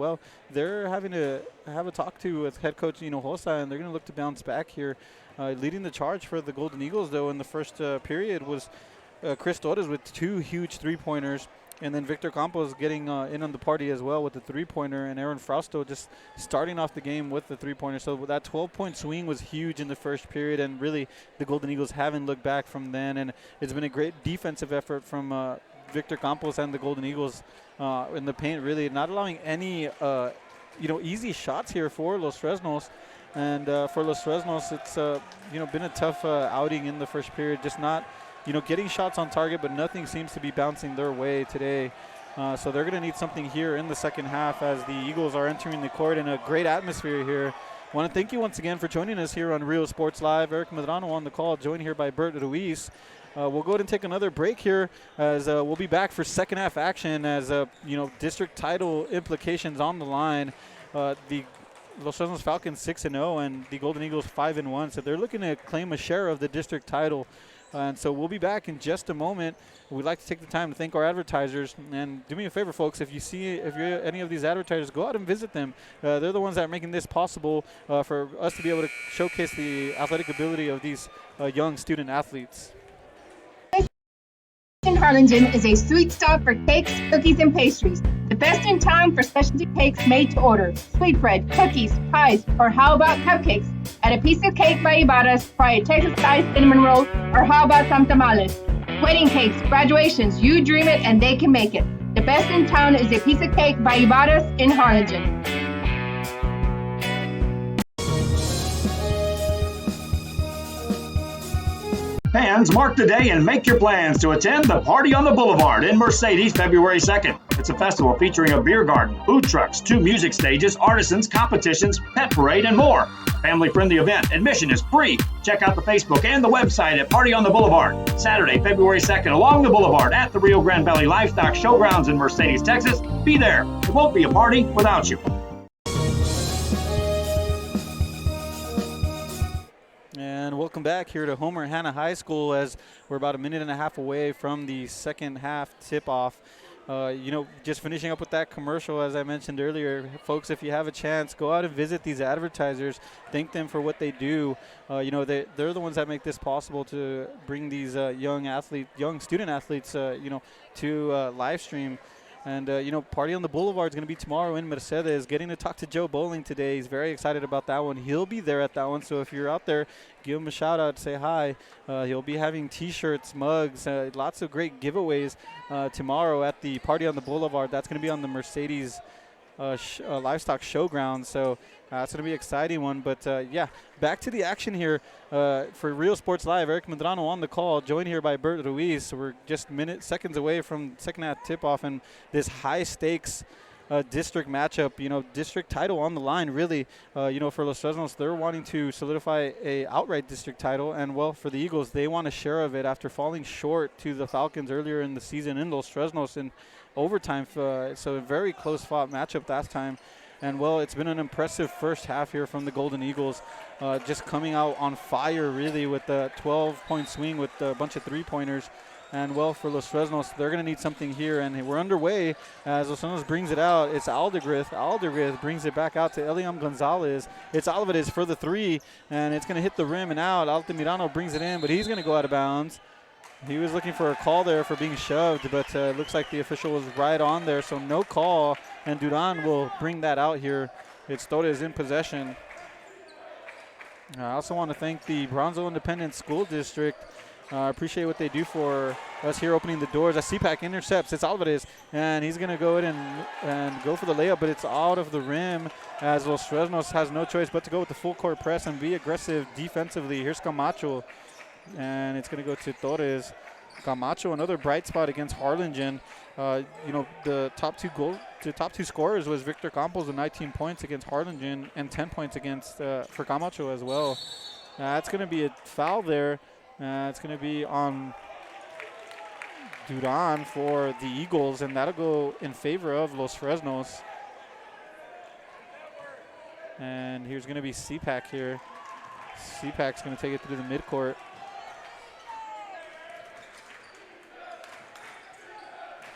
they're having to have a talk to with head coach Hossa, and they're going to look to bounce back here. Leading the charge for the Golden Eagles, though, in the first period was Chris Torres with 2 huge three-pointers, and then Victor Campos getting in on the party as well with the three-pointer, and Aaron Frausto just starting off the game with the three-pointer. So that 12-point swing was huge in the first period, and really the Golden Eagles haven't looked back from then, and it's been a great defensive effort from Victor Campos and the Golden Eagles in the paint, really not allowing any easy shots here for Los Fresnos. And for Los Fresnos, it's been a tough outing in the first period, just not getting shots on target, but nothing seems to be bouncing their way today. So they're going to need something here in the second half as the Eagles are entering the court in a great atmosphere here. I want to thank you once again for joining us here on Rio Sports Live. Eric Medrano on the call, joined here by Bert Ruiz. We'll go ahead and take another break here as we'll be back for second half action as, district title implications on the line. The Los Fresnos Falcons 6-0 and the Golden Eagles 5-1. So they're looking to claim a share of the district title. And so we'll be back in just a moment. We'd like to take the time to thank our advertisers. And do me a favor, folks, if you're any of these advertisers, go out and visit them. They're the ones that are making this possible for us to be able to showcase the athletic ability of these young student athletes. Harlingen is a sweet stop for cakes, cookies, and pastries. The best in town for specialty cakes made to order. Sweetbread, cookies, pies, or how about cupcakes? At a piece of cake by Ibarra's, try a Texas-style cinnamon roll, or how about some tamales? Wedding cakes, graduations, you dream it and they can make it. The best in town is a piece of cake by Ibarra's in Harlingen. Fans, mark the day and make your plans to attend the Party on the Boulevard in Mercedes February 2nd. It's a festival featuring a beer garden, food trucks, 2 music stages, artisans, competitions, pet parade, and more. Family-friendly event. Admission is free. Check out the Facebook and the website at Party on the Boulevard. Saturday, February 2nd, along the Boulevard at the Rio Grande Valley Livestock Showgrounds in Mercedes, Texas. Be there. It won't be a party without you. And welcome back here to Homer Hanna High School as we're about a minute and a half away from the second half tip-off. Just finishing up with that commercial, as I mentioned earlier, folks, if you have a chance, go out and visit these advertisers. Thank them for what they do. They're the ones that make this possible to bring these young student athletes, to live stream. And, Party on the Boulevard is going to be tomorrow in Mercedes. Getting to talk to Joe Bowling today. He's very excited about that one. He'll be there at that one. So if you're out there, give him a shout out, say hi. He'll be having T-shirts, mugs, lots of great giveaways tomorrow at the Party on the Boulevard. That's going to be on the Mercedes livestock showground. So it's going to be an exciting one. But, back to the action here for Real Sports Live. Eric Medrano on the call, joined here by Bert Ruiz. So we're just seconds away from second half tip-off and this high-stakes district matchup, district title on the line, really. For Los Fresnos, they're wanting to solidify a outright district title. And, for the Eagles, they want a share of it after falling short to the Falcons earlier in the season in Los Fresnos in overtime. So a very close-fought matchup last time. And, well, it's been an impressive first half here from the Golden Eagles, just coming out on fire, really, with the 12-point swing with a bunch of three-pointers. And, well, for Los Fresnos, they're going to need something here. And we're underway as Los Fresnos brings it out. It's Aldegrith. Aldegrith brings it back out to Eliam Gonzalez. It's Alvarez for the three, and it's going to hit the rim and out. Altamirano brings it in, but he's going to go out of bounds. He was looking for a call there for being shoved, but it looks like the official was right on there, so no call. And Duran will bring that out here. It's Torres in possession. I also want to thank the Brownsville Independent School District. I appreciate what they do for us here opening the doors. As CPAC intercepts, it's Alvarez, and he's going to go in and go for the layup, but it's out of the rim as Los Fresnos has no choice but to go with the full court press and be aggressive defensively. Here's Camacho, and it's going to go to Torres. Camacho, another bright spot against Harlingen. The top two scorers was Victor Campos with 19 points against Harlingen and 10 points against for Camacho as well. That's going to be a foul there. It's going to be on Duran for the Eagles, and that'll go in favor of Los Fresnos. And here's going to be CPAC here. CPAC's going to take it through the midcourt.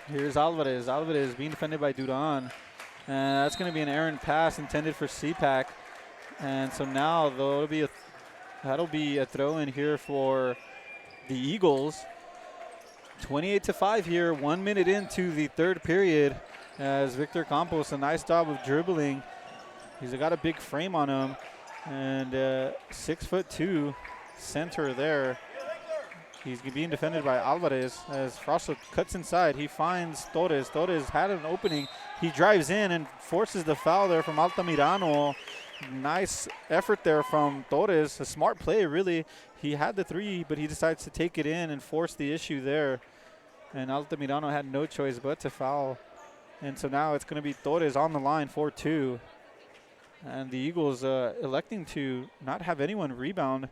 Here's Alvarez. Alvarez being defended by Duran. And that's going to be an errant pass intended for CPAC. And so now that'll be a throw in here for the Eagles. 28-5 here, 1 minute into the third period, as Victor Campos, a nice job of dribbling. He's got a big frame on him, and 6'2" center there. He's being defended by Alvarez as Frosto cuts inside. He finds Torres. Torres had an opening. He drives in and forces the foul there from Altamirano. Nice effort there from Torres. A smart play, really. He had the three, but he decides to take it in and force the issue there. And Altamirano had no choice but to foul. And so now it's going to be Torres on the line for two. And the Eagles electing to not have anyone rebound,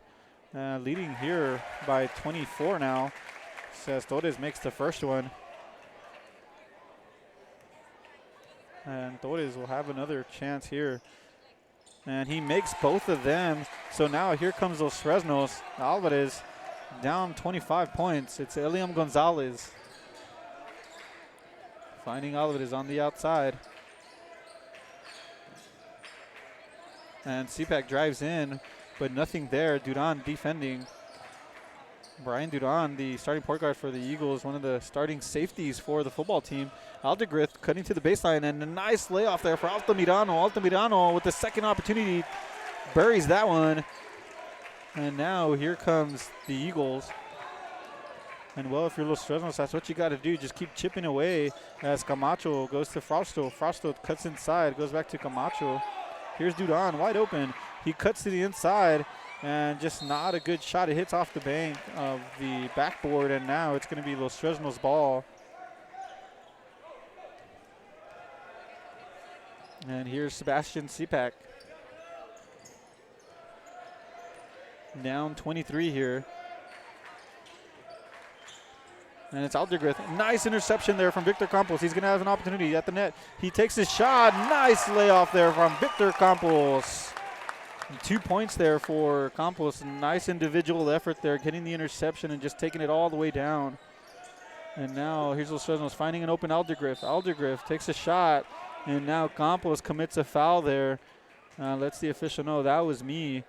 leading here by 24 now. Says Torres makes the first one. And Torres will have another chance here. And he makes both of them. So now here comes Los Fresnos. Alvarez down 25 points. It's Eliam Gonzalez. Finding Alvarez on the outside. And CPAC drives in, but nothing there. Duran defending. Brian Duran, the starting point guard for the Eagles, one of the starting safeties for the football team. Aldegrith cutting to the baseline, and a nice layoff there for Altamirano. Altamirano with the second opportunity buries that one. And now here comes the Eagles. And, well, if you're Los Fresnos, that's what you got to do. Just keep chipping away as Camacho goes to Frosto. Frosto cuts inside, goes back to Camacho. Here's Duran wide open. He cuts to the inside, and just not a good shot. It hits off the bank of the backboard, and now it's going to be Los Fresnos' ball. And here's Sebastian CPAC. Down 23 here. And it's Aldegrith. Nice interception there from Victor Campos. He's going to have an opportunity at the net. He takes his shot. Nice layoff there from Victor Campos. 2 points there for Campos. Nice individual effort there, getting the interception and just taking it all the way down. And now here's Los Fresnos finding an open Aldegrith. Aldegrith takes a shot, and now Campos commits a foul there. Lets the official know that was me.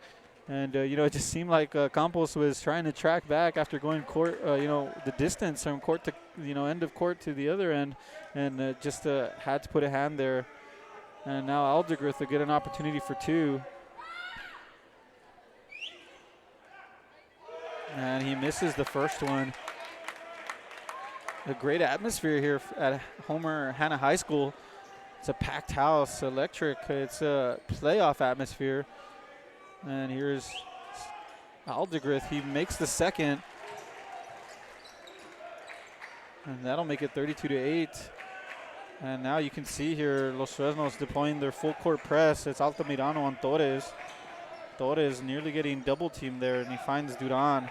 And, it just seemed like Campos was trying to track back after going court, the distance from court to, end of court to the other end, and just had to put a hand there. And now Aldegrith will get an opportunity for two. And he misses the first one. A great atmosphere here at Homer Hanna High School. It's a packed house, electric. It's a playoff atmosphere. And here's Aldegrith. He makes the second. And that'll make it 32-8. And now you can see here Los Fresnos deploying their full court press. It's Altamirano on Torres. Torres nearly getting double teamed there, and he finds Duran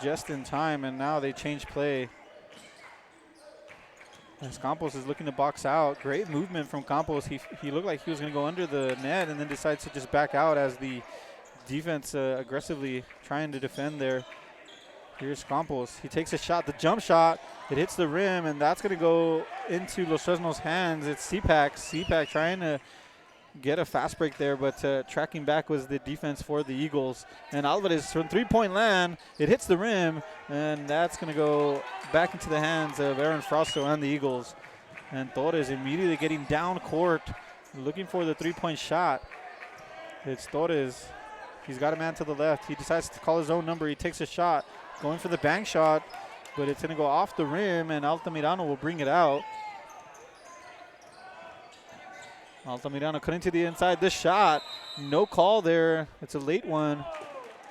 just in time, and now they change play. As Campos is looking to box out. Great movement from Campos. He looked like he was going to go under the net and then decides to just back out as the defense aggressively trying to defend there. Here's Campos. He takes a shot, the jump shot. It hits the rim, and that's going to go into Los Fresnos' hands. It's CPAC. CPAC trying to get a fast break there, but tracking back was the defense for the Eagles. And Alvarez from three-point land. It hits the rim, and that's going to go back into the hands of Aaron Frausto and the Eagles. And Torres immediately getting down court, looking for the three-point shot. It's Torres. He's got a man to the left. He decides to call his own number. He takes a shot, going for the bank shot, but it's going to go off the rim, and Altamirano will bring it out. Altamirano cutting to the inside. This shot, no call there. It's a late one,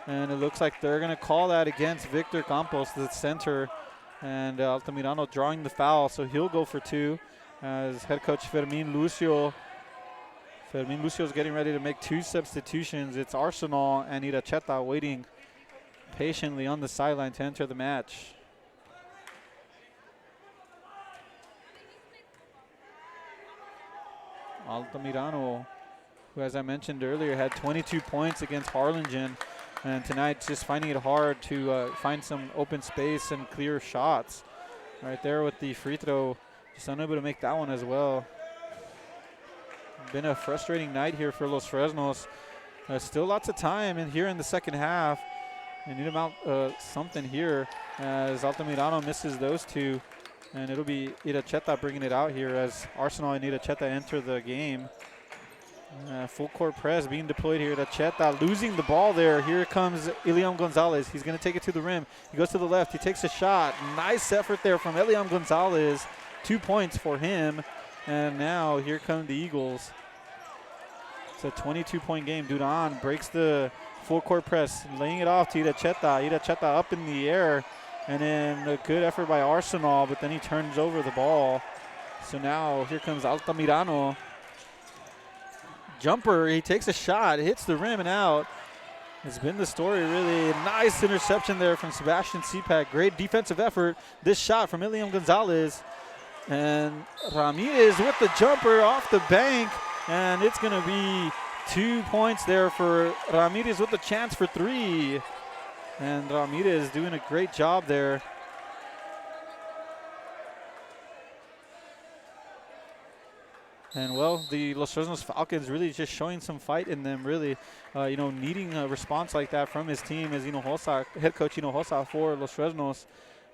and it looks like they're going to call that against Victor Campos, the center, and Altamirano drawing the foul, so he'll go for two as head coach Fermin Lucio is getting ready to make two substitutions. It's Arsenal and Iracheta waiting patiently on the sideline to enter the match. Altamirano, who, as I mentioned earlier, had 22 points against Harlingen, and tonight just finding it hard to find some open space and clear shots. Right there with the free throw, just unable to make that one as well. Been a frustrating night here for Los Fresnos. Still lots of time in here in the second half. They need about something here as Altamirano misses those two. And it'll be Iracheta bringing it out here as Arsenal and Iracheta enter the game. Full court press being deployed here. Iracheta losing the ball there. Here comes Eliam Gonzalez. He's going to take it to the rim. He goes to the left. He takes a shot. Nice effort there from Eliam Gonzalez. 2 points for him. And now here come the Eagles. It's a 22-point game. Duran breaks the full court press, laying it off to Iracheta. Iracheta up in the air. And then a good effort by Arsenal, but then he turns over the ball. So now here comes Altamirano. Jumper, he takes a shot, hits the rim and out. It's been the story, really. Nice interception there from Sebastian Cipak. Great defensive effort. This shot from Eliam Gonzalez. And Ramirez with the jumper off the bank. And it's going to be 2 points there for Ramirez with the chance for three. And Ramirez doing a great job there. And, well, the Los Fresnos Falcons really just showing some fight in them, really, needing a response like that from his team as head coach Hinojosa for Los Fresnos.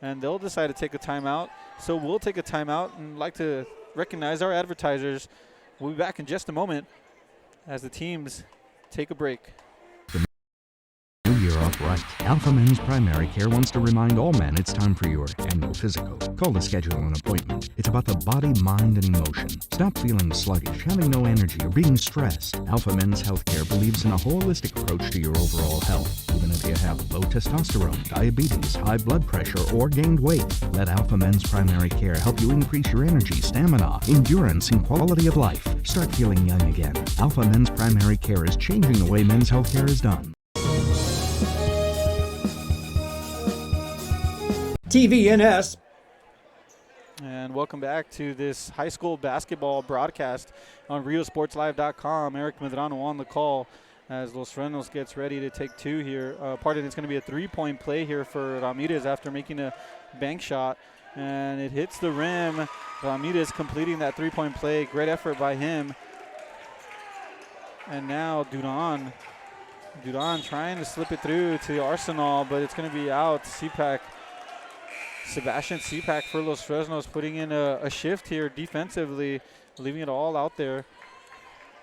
And they'll decide to take a timeout. So we'll take a timeout and like to recognize our advertisers. We'll be back in just a moment as the teams take a break. Right. Alpha Men's Primary Care wants to remind all men it's time for your annual physical. Call to schedule an appointment. It's about the body, mind, and emotion. Stop feeling sluggish, having no energy, or being stressed. Alpha Men's Healthcare believes in a holistic approach to your overall health. Even if you have low testosterone, diabetes, high blood pressure, or gained weight, let Alpha Men's Primary Care help you increase your energy, stamina, endurance, and quality of life. Start feeling young again. Alpha Men's Primary Care is changing the way men's healthcare is done. TVNS. And welcome back to this high school basketball broadcast on RioSportsLive.com. Eric Medrano on the call as Los Fresnos gets ready to take two here. It's going to be a three-point play here for Ramirez after making a bank shot. And it hits the rim. Ramirez completing that three-point play. Great effort by him. And now Duran trying to slip it through to Arsenal, but it's going to be out. Sebastian Cipak for Los Fresnos putting in a shift here defensively, leaving it all out there.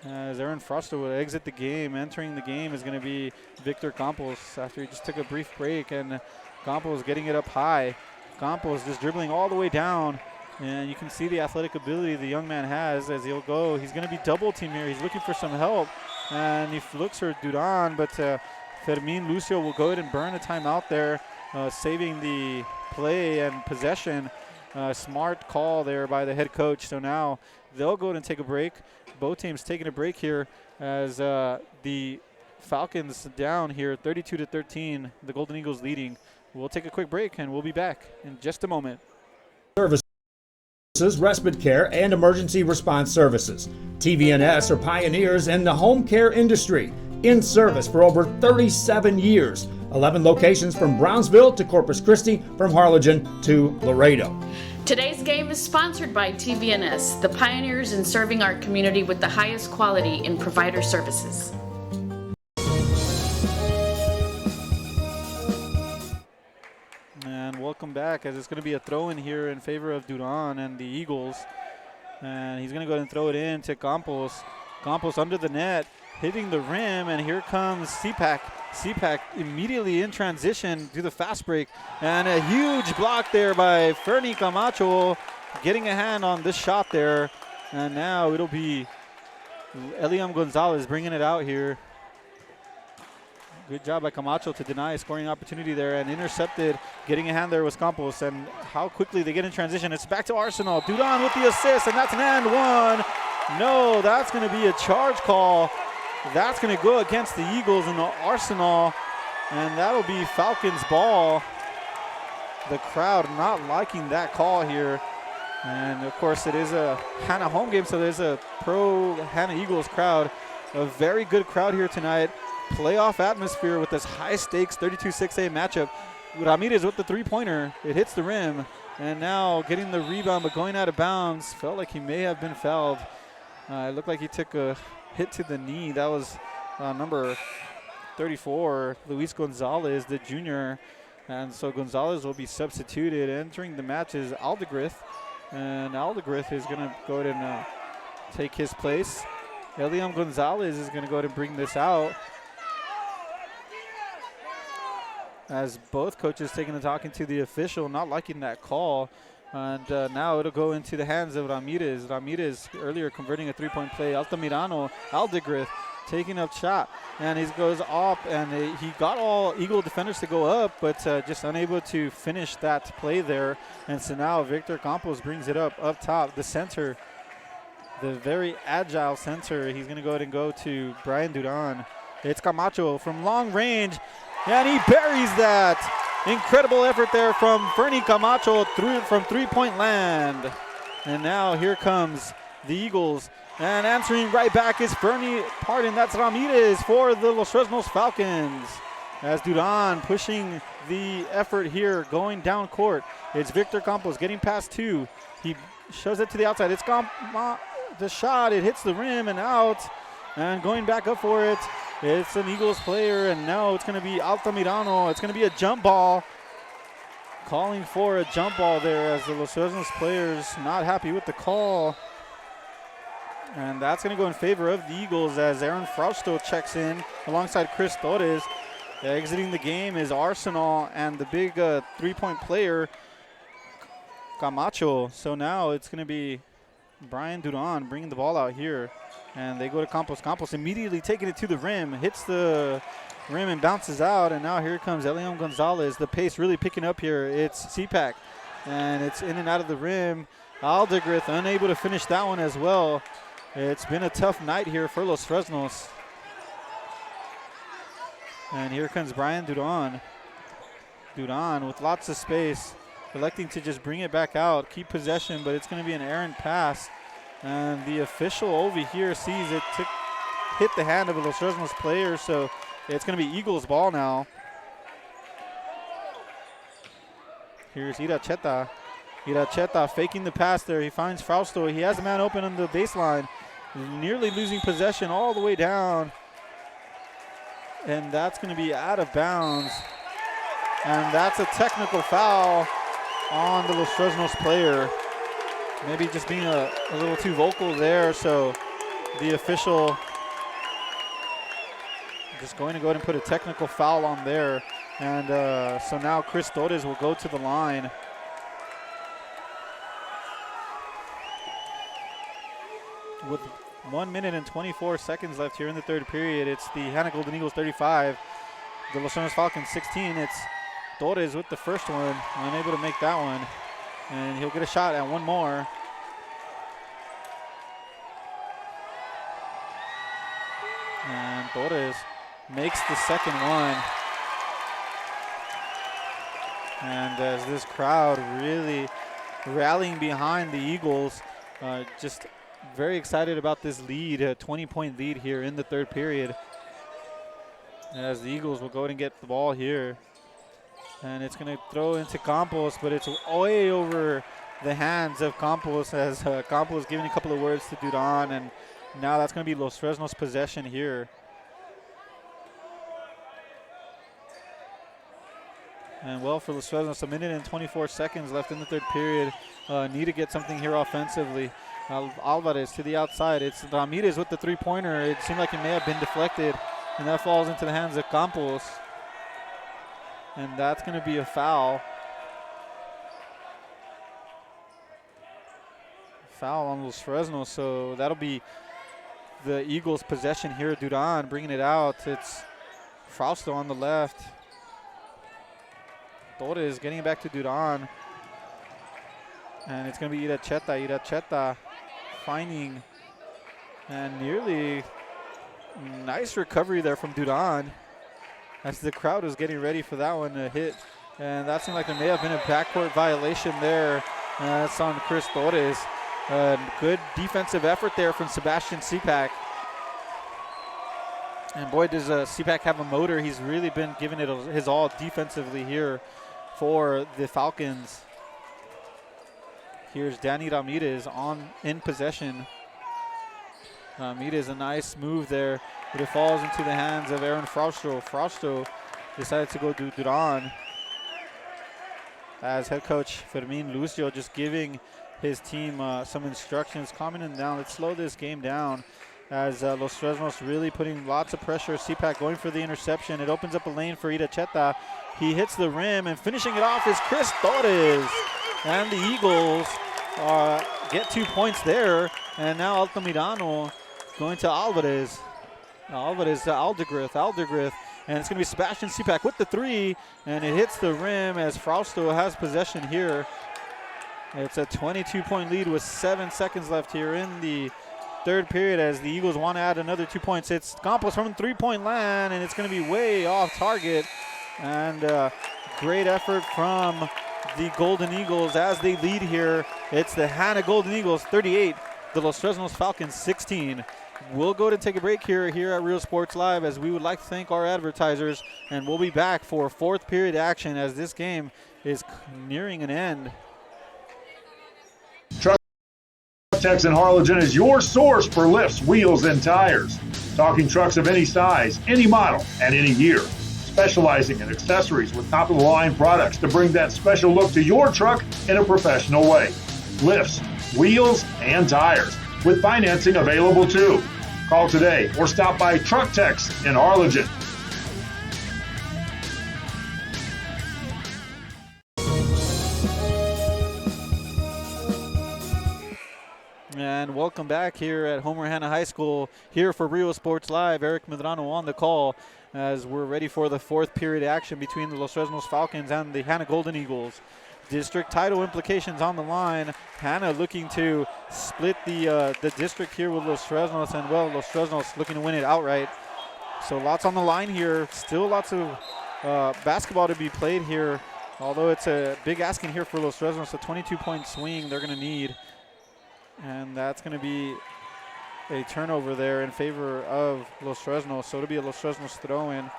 As Aaron Frausto will exit the game. Entering the game is going to be Victor Campos after he just took a brief break, and Campos getting it up high. Campos just dribbling all the way down, and you can see the athletic ability the young man has as he'll go. He's going to be double teamed here. He's looking for some help, and he looks for Duran, but Fermin Lucio will go ahead and burn a timeout there, saving the play and possession. Smart call there by the head coach. So now they'll go ahead and take a break. Both teams taking a break here as the Falcons down here 32-13. The Golden Eagles leading. We'll take a quick break and we'll be back in just a moment. Service respite care, and emergency response services. TVNS are pioneers in the home care industry, in service for over 37 years. 11 locations from Brownsville to Corpus Christi, from Harlingen to Laredo. Today's game is sponsored by TVNS, the pioneers in serving our community with the highest quality in provider services. And welcome back, as it's going to be a throw in here in favor of Duran and the Eagles. And he's going to go ahead and throw it in to Campos. Campos under the net, hitting the rim, and here comes CPAC. CPAC immediately in transition to the fast break. And a huge block there by Fernie Camacho, getting a hand on this shot there. And now it'll be Eliam Gonzalez bringing it out here. Good job by Camacho to deny a scoring opportunity there, and intercepted. Getting a hand there was Campos, and how quickly they get in transition. It's back to Arsenal. Duran with the assist, and that's an and one. No, that's going to be a charge call. That's going to go against the Eagles and the Arsenal, and that'll be Falcons ball. The crowd not liking that call here. And of course it is a Hanna home game, so there's a pro Hanna Eagles crowd. A very good crowd here tonight. Playoff atmosphere with this high stakes 32-6A matchup. Ramirez with the three-pointer. It hits the rim, and now getting the rebound but going out of bounds. Felt like he may have been fouled. It looked like he took a hit to the knee. That was number 34, Luis Gonzalez, the junior. And so Gonzalez will be substituted. Entering the match is Aldegrith. And Aldegrith is going to go ahead and take his place. Eliam Gonzalez is going to go ahead and bring this out, as both coaches taking the talking to the official, not liking that call. And now it'll go into the hands of Ramirez. Ramirez earlier converting a three-point play. Altamirano, Aldegrith taking up shot. And he goes up, and he got all Eagle defenders to go up, but just unable to finish that play there. And so now Victor Campos brings it up top. The center, the very agile center, he's going to go ahead and go to Brian Duran. It's Camacho from long range, and he buries that. Incredible effort there from Fernie Camacho from three-point land. And now here comes the Eagles. And answering right back is that's Ramirez for the Los Fresnos Falcons. As Duran pushing the effort here, going down court. It's Victor Campos getting past two. He shows it to the outside. It's the shot, it hits the rim and out. And going back up for it, it's an Eagles player, and now it's going to be Altamirano. It's going to be a jump ball. Calling for a jump ball there, as the Los Fresnos players not happy with the call. And that's going to go in favor of the Eagles, as Aaron Frausto checks in alongside Chris Torres. Exiting the game is Arsenal and the big three-point player, Camacho. So now it's going to be Brian Duran bringing the ball out here. And they go to Campos. Campos immediately taking it to the rim, hits the rim and bounces out. And now here comes Eliam Gonzalez. The pace really picking up here. It's CPAC, and it's in and out of the rim. Aldegrith unable to finish that one as well. It's been a tough night here for Los Fresnos. And here comes Brian Duran. Duran with lots of space, electing to just bring it back out, keep possession, but it's going to be an errant pass. And the official over here sees it hit the hand of a Los Fresnos player, so it's going to be Eagles ball now. Here's Iracheta. Iracheta faking the pass there. He finds Frausto. He has a man open on the baseline, nearly losing possession all the way down. And that's going to be out of bounds. And that's a technical foul on the Los Fresnos player. Maybe just being a little too vocal there, so the official just going to go ahead and put a technical foul on there. And so now Chris Torres will go to the line. With 1 minute and 24 seconds left here in the third period, it's the Hanna Golden Eagles 35, the Los Angeles Falcons 16. It's Torres with the first one, unable to make that one. And he'll get a shot at one more. And Torres makes the second one. And as this crowd really rallying behind the Eagles. Just very excited about this lead, a 20-point lead here in the third period. As the Eagles will go ahead and get the ball here. And it's going to throw into Campos, but it's way over the hands of Campos as Campos giving a couple of words to Duran, and now that's going to be Los Fresnos' possession here. And well, for Los Fresnos, 1 minute and 24 seconds left in the third period. Need to get something here offensively. Alvarez to the outside. It's Ramirez with the three-pointer. It seemed like it may have been deflected, and that falls into the hands of Campos. And that's going to be a foul. Foul on Los Fresnos, so that'll be the Eagles' possession here. Duran bringing it out. It's Frausto on the left. Torres getting it back to Duran. And it's going to be Iracheta finding, and nearly nice recovery there from Duran as the crowd was getting ready for that one to hit. And that seemed like there may have been a backcourt violation there. That's on Chris Torres. Good defensive effort there from Sebastian Sipak. And boy, does Sipak have a motor. He's really been giving it his all defensively here for the Falcons. Here's Danny Ramirez in possession. Ramirez, a nice move there, but it falls into the hands of Aaron Frausto. Frausto decided to go to Duran as head coach Fermin Lucio just giving his team some instructions, calming them down. Let's slow this game down as Los Fresnos really putting lots of pressure. Sipak going for the interception. It opens up a lane for Iracheta. He hits the rim, and finishing it off is Chris Torres. And the Eagles get 2 points there. And now Altamirano going to Alvarez. Alvarez to Aldegrith. And it's going to be Sebastian Sipak with the three. And it hits the rim as Frausto has possession here. It's a 22-point lead with 7 seconds left here in the third period as the Eagles want to add another 2 points. It's Campos from 3-point land, and it's going to be way off target. And great effort from the Golden Eagles as they lead here. It's the Hanna Golden Eagles 38, the Los Fresnos Falcons 16. We'll go to take a break here at Real Sports Live as we would like to thank our advertisers, and we'll be back for fourth period action as this game is nearing an end. Truck in Harlingen is your source for lifts, wheels, and tires. Talking trucks of any size, any model, and any year. Specializing in accessories with top-of-the-line products to bring that special look to your truck in a professional way. Lifts, wheels, and tires, with financing available too. Call today or stop by Truck Techs in Harlingen. And welcome back here at Homer Hanna High School, here for Rio Sports Live. Eric Medrano on the call as we're ready for the fourth period action between the Los Fresnos Falcons and the Hanna Golden Eagles. District title implications on the line. Hanna looking to split the district here with Los Fresnos, and well, Los Fresnos looking to win it outright. So lots on the line here. Still lots of basketball to be played here, although it's a big asking here for Los Fresnos. A 22-point swing they're going to need. And that's going to be a turnover there in favor of Los Fresnos. So it'll be a Los Fresnos throw-in.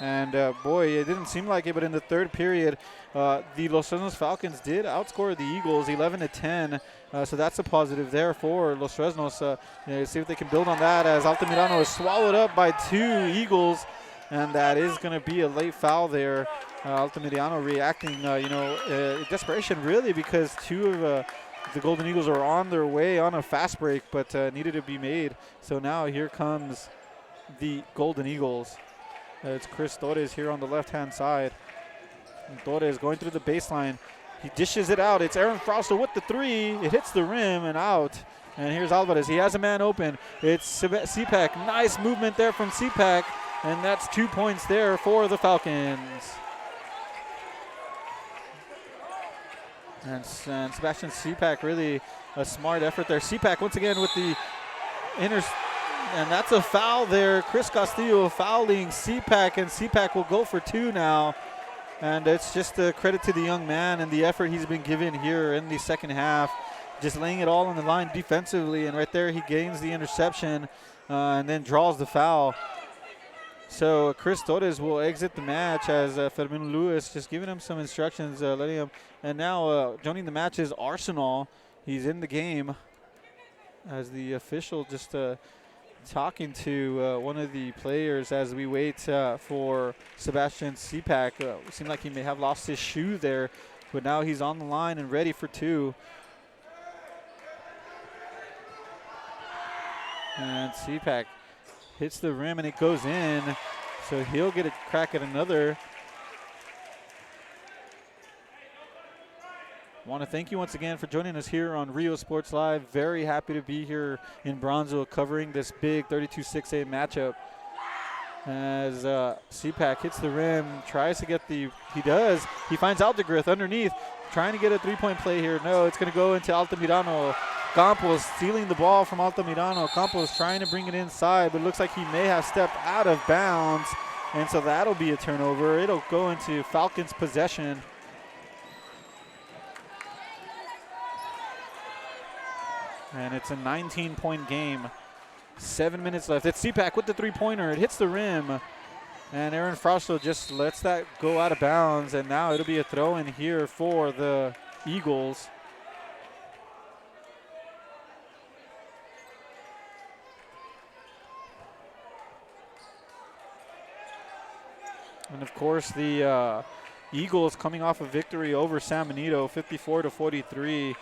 And boy, it didn't seem like it, but in the third period, the Los Fresnos Falcons did outscore the Eagles 11-10. So that's a positive there for Los Fresnos. See if they can build on that as Altamirano is swallowed up by 2 Eagles. And that is going to be a late foul there. Altamirano reacting, desperation really, because 2 of the Golden Eagles are on their way on a fast break, but needed to be made. So now here comes the Golden Eagles. It's Chris Torres here on the left-hand side. And Torres going through the baseline. He dishes it out. It's Aaron Frausto with the three. It hits the rim and out. And here's Alvarez. He has a man open. It's Sipak. Nice movement there from Sipak. And that's 2 points there for the Falcons. And Sebastian Sipak, really a smart effort there. Sipak once again with the and that's a foul there. Chris Castillo fouling Sipak, and Sipak will go for 2 now. And it's just a credit to the young man and the effort he's been given here in the second half. Just laying it all on the line defensively. And right there he gains the interception and then draws the foul. So Chris Torres will exit the match as Fermin Lewis just giving him some instructions, letting him. And now joining the match is Arsenal. He's in the game as the official just talking to one of the players as we wait for Sebastian Sepak. Seemed like he may have lost his shoe there, but now he's on the line and ready for two. And Sepak hits the rim and it goes in, so he'll get a crack at another. Want to thank you once again for joining us here on Rio Sports Live. Very happy to be here in Brownsville covering this big 32-6A matchup. As Sepak hits the rim, tries to get he finds Aldegrith underneath, trying to get a three-point play here. No, it's going to go into Altamirano. Campos stealing the ball from Altamirano. Campos trying to bring it inside, but it looks like he may have stepped out of bounds, and so that'll be a turnover. It'll go into Falcons possession. And it's a 19-point game. 7 minutes left. It's Sepak with the three-pointer. It hits the rim. And Aaron Frausto just lets that go out of bounds. And now it'll be a throw-in here for the Eagles. And, of course, the Eagles coming off a victory over San Benito, 54-43.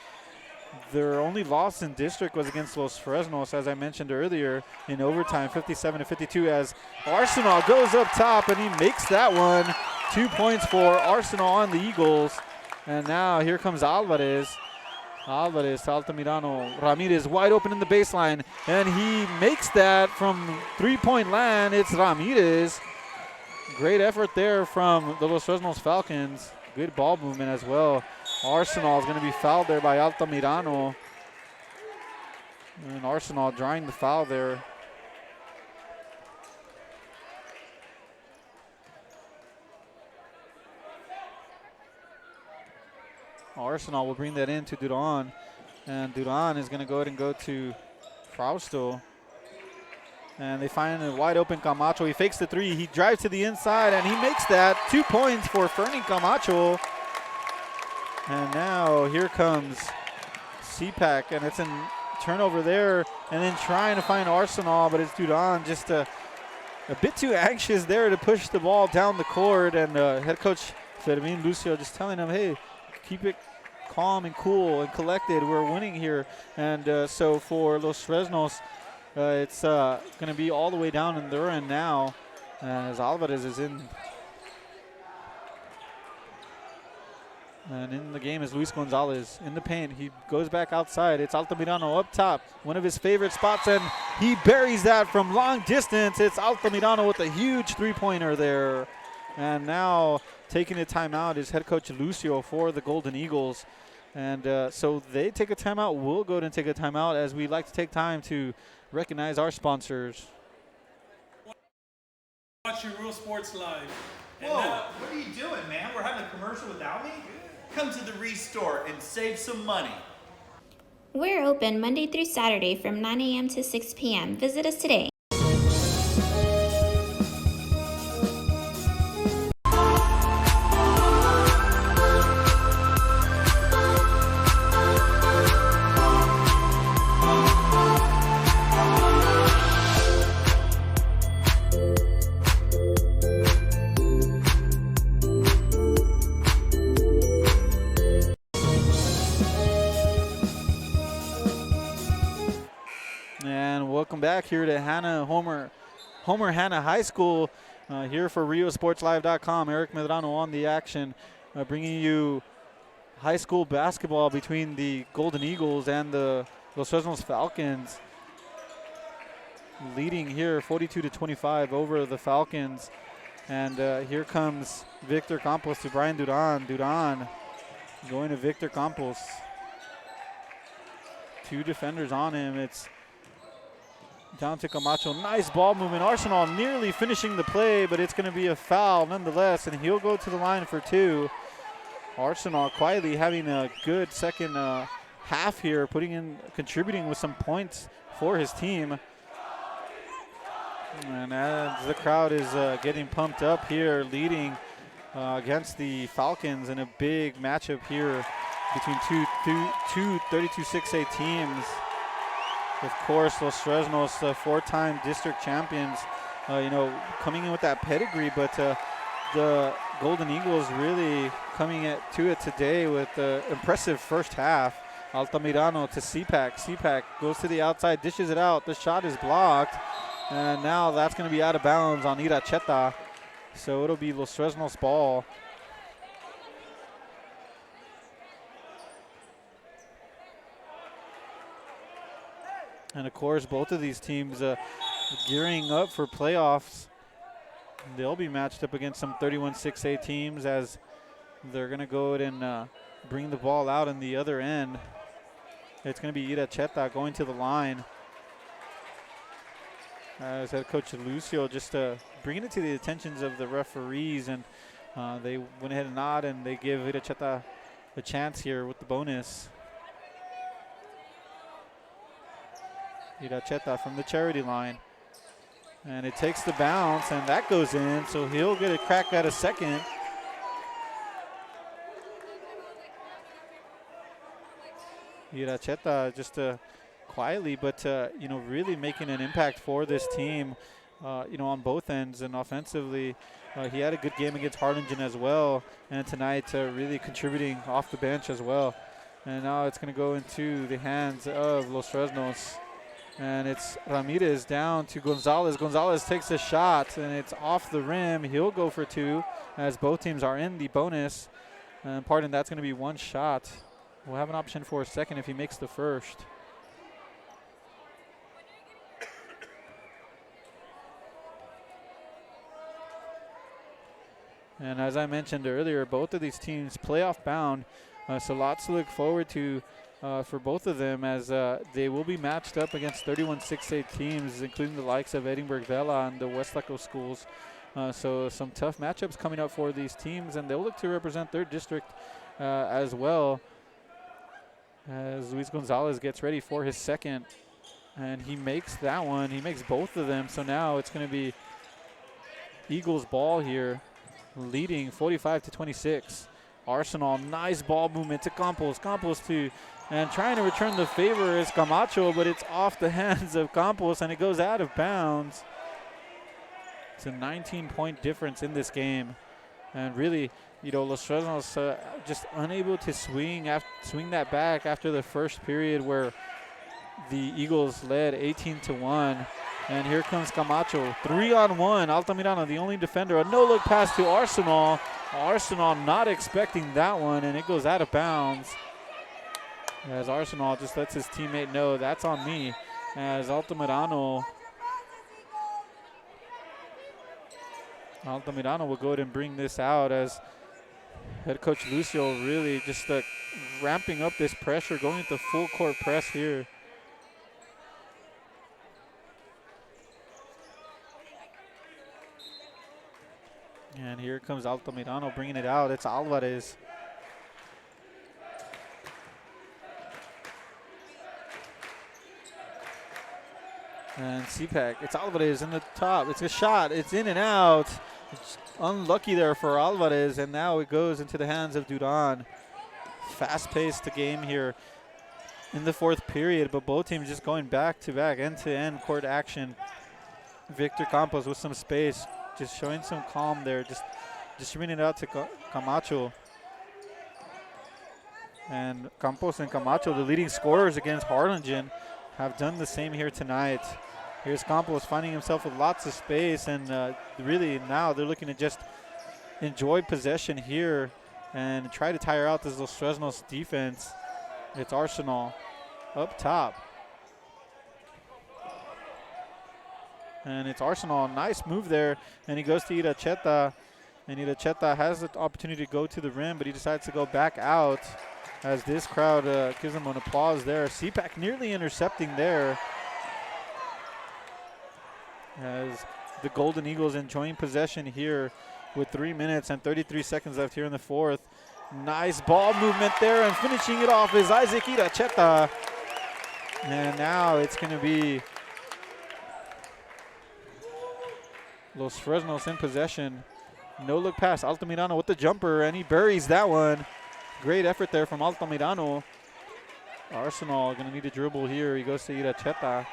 Their only loss in district was against Los Fresnos, as I mentioned earlier, in overtime, 57-52, as Arsenal goes up top, and he makes that one. 2 points for Arsenal on the Eagles. And now here comes Alvarez. Alvarez to Altamirano. Ramirez wide open in the baseline, and he makes that from three-point land. It's Ramirez. Great effort there from the Los Fresnos Falcons. Good ball movement as well. Arsenal is going to be fouled there by Altamirano. And Arsenal drawing the foul there. Arsenal will bring that in to Duran. And Duran is going to go ahead and go to Frausto. And they find a wide open Camacho. He fakes the three. He drives to the inside, and he makes that. 2 points for Fernie Camacho. And now here comes Sepak, and it's a turnover there. And then trying to find Arsenal, but it's Duran just a bit too anxious there to push the ball down the court. And head coach Fermin Lucio just telling him, hey, keep it calm and cool and collected. We're winning here. And so for Los Fresnos, it's going to be all the way down in their end now as Alvarez is in. And in the game is Luis Gonzalez in the paint. He goes back outside. It's Altamirano up top, one of his favorite spots, and he buries that from long distance. It's Altamirano with a huge three-pointer there. And now taking a timeout is head coach Lucio for the Golden Eagles. And so they take a timeout. We'll go ahead and take a timeout as we like to take time to recognize our sponsors. Watching Real Sports Live. Whoa, what are you doing, man? We're having a commercial without me? Come to the Restore and save some money. We're open Monday through Saturday from 9 a.m. to 6 p.m. Visit us today. Back here to Homer Hanna High School here for RioSportsLive.com. Eric Medrano on the action, bringing you high school basketball between the Golden Eagles and the Los Fresnos Falcons. Leading here 42-25 over the Falcons. And here comes Victor Campos to Brian Duran. Duran going to Victor Campos. Two defenders on him. It's Down to Camacho. Nice ball movement. Arsenal nearly finishing the play, but it's going to be a foul nonetheless, and he'll go to the line for 2. Arsenal quietly having a good second half here, contributing with some points for his team. And as the crowd is getting pumped up here, leading against the Falcons in a big matchup here between two 32-6A teams. Of course, Los Fresnos, 4-time district champions, coming in with that pedigree, but the Golden Eagles really coming to it today with an impressive first half. Altamirano to CPAC. CPAC goes to the outside, dishes it out. The shot is blocked, and now that's going to be out of bounds on Iracheta. So it'll be Los Fresnos ball. And of course, both of these teams gearing up for playoffs. They'll be matched up against some 31-6A teams as they're going to go ahead and bring the ball out on the other end. It's going to be Iracheta going to the line. As head coach Lucio just bringing it to the attentions of the referees, and they went ahead and nod, and they give Iracheta a chance here with the bonus. Iracheta from the charity line. And it takes the bounce, and that goes in, so he'll get a crack at a second. Iracheta just quietly, but really making an impact for this team, on both ends. And offensively, he had a good game against Harlingen as well, and tonight really contributing off the bench as well. And now it's going to go into the hands of Los Fresnos. And it's Ramirez down to Gonzalez. Gonzalez takes a shot, and it's off the rim. He'll go for 2 as both teams are in the bonus. And that's going to be 1 shot. We'll have an option for a second if he makes the first. And as I mentioned earlier, both of these teams playoff bound, so lots to look forward to for both of them, as they will be matched up against 31-6A teams, including the likes of Edinburgh Vela and the Westlaco schools. So some tough matchups coming up for these teams, and they'll look to represent their district as well, as Luis Gonzalez gets ready for his second. And he makes that one. He makes both of them. So now it's going to be Eagles ball here, leading 45-26. Arsenal, nice ball movement to Campos. Campos and trying to return the favor is Camacho, but it's off the hands of Campos, and it goes out of bounds. It's a 19-point difference in this game. And really, Los Fresnos just unable to swing that back after the first period where the Eagles led 18-1. And here comes Camacho, 3-on-1. Altamirano, the only defender. A no-look pass to Arsenal. Arsenal not expecting that one, and it goes out of bounds. As Arsenal just lets his teammate know, that's on me. As Altamirano will go ahead and bring this out, as head coach Lucio really just ramping up this pressure, going with the full court press here. And here comes Altamirano bringing it out. It's Alvarez. And CPAC, it's Alvarez in the top. It's a shot. It's in and out. It's unlucky there for Alvarez, and now it goes into the hands of Duran. Fast-paced game here in the fourth period, but both teams just going back-to-back, end-to-end court action. Victor Campos with some space, just showing some calm there, just distributing it out to Camacho. And Campos and Camacho, the leading scorers against Harlingen, have done the same here tonight. Here's Campos finding himself with lots of space, and really now they're looking to just enjoy possession here and try to tire out this Los Fresnos defense. It's Arsenal up top. And it's Arsenal, nice move there, and he goes to Iracheta, and Iracheta has the opportunity to go to the rim, but he decides to go back out, as this crowd gives him an applause there. CPAC nearly intercepting there. as the Golden Eagles enjoying possession here with 3 minutes and 33 seconds left here in the fourth. Nice ball movement there, and finishing it off is Isaac Iracheta. And now it's going to be Los Fresnos in possession. No look pass. Altamirano with the jumper, and he buries that one. Great effort there from Altamirano. Arsenal going to need a dribble here. He goes to Iracheta.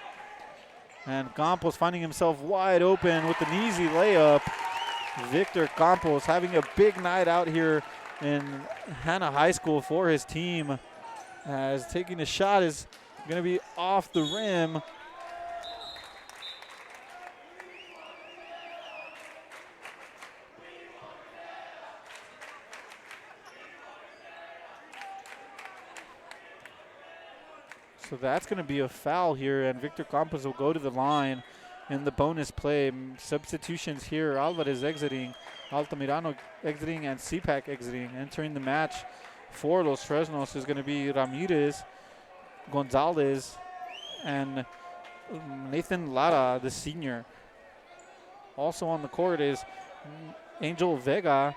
And Campos finding himself wide open with an easy layup. Victor Campos having a big night out here in Hanna High School for his team, as taking a shot is going to be off the rim. So that's going to be a foul here, and Victor Campos will go to the line in the bonus play. Substitutions here: Alvarez exiting, Altamirano exiting, and CPAC exiting. Entering the match for Los Fresnos is going to be Ramirez, Gonzalez, and Nathan Lara, the senior. Also on the court is Angel Vega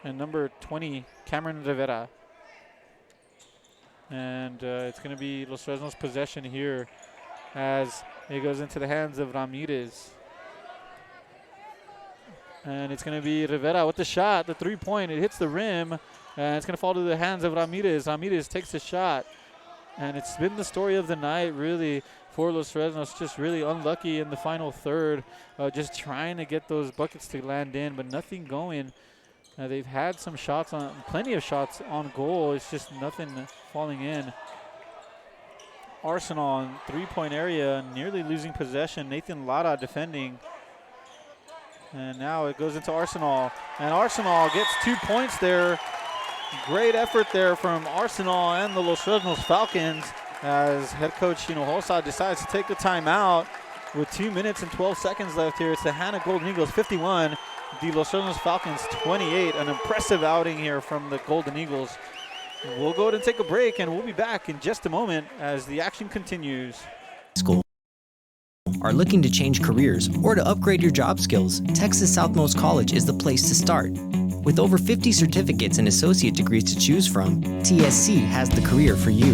and number 20, Cameron Rivera. And it's going to be Los Fresnos' possession here as it goes into the hands of Ramirez. And it's going to be Rivera with the shot, the three-point. It hits the rim, and it's going to fall to the hands of Ramirez. Ramirez takes the shot. And it's been the story of the night, really, for Los Fresnos. Just really unlucky in the final third, just trying to get those buckets to land in, but nothing going. They've had some shots on, plenty of shots on goal. It's just nothing falling in. Arsenal in three-point area, nearly losing possession. Nathan Lara defending. And now it goes into Arsenal. And Arsenal gets 2 points there. Great effort there from Arsenal and the Los Fresnos Falcons, as head coach Hinojosa decides to take the timeout with 2 minutes and 12 seconds left here. It's the Hanna Golden Eagles 51. The Los Fresnos Falcons 28. An impressive outing here from the Golden Eagles. We'll go ahead and take a break, and we'll be back in just a moment as the action continues. School are looking to change careers or to upgrade your job skills, Texas Southmost College is the place to start. With over 50 certificates and associate degrees to choose from, TSC has the career for you.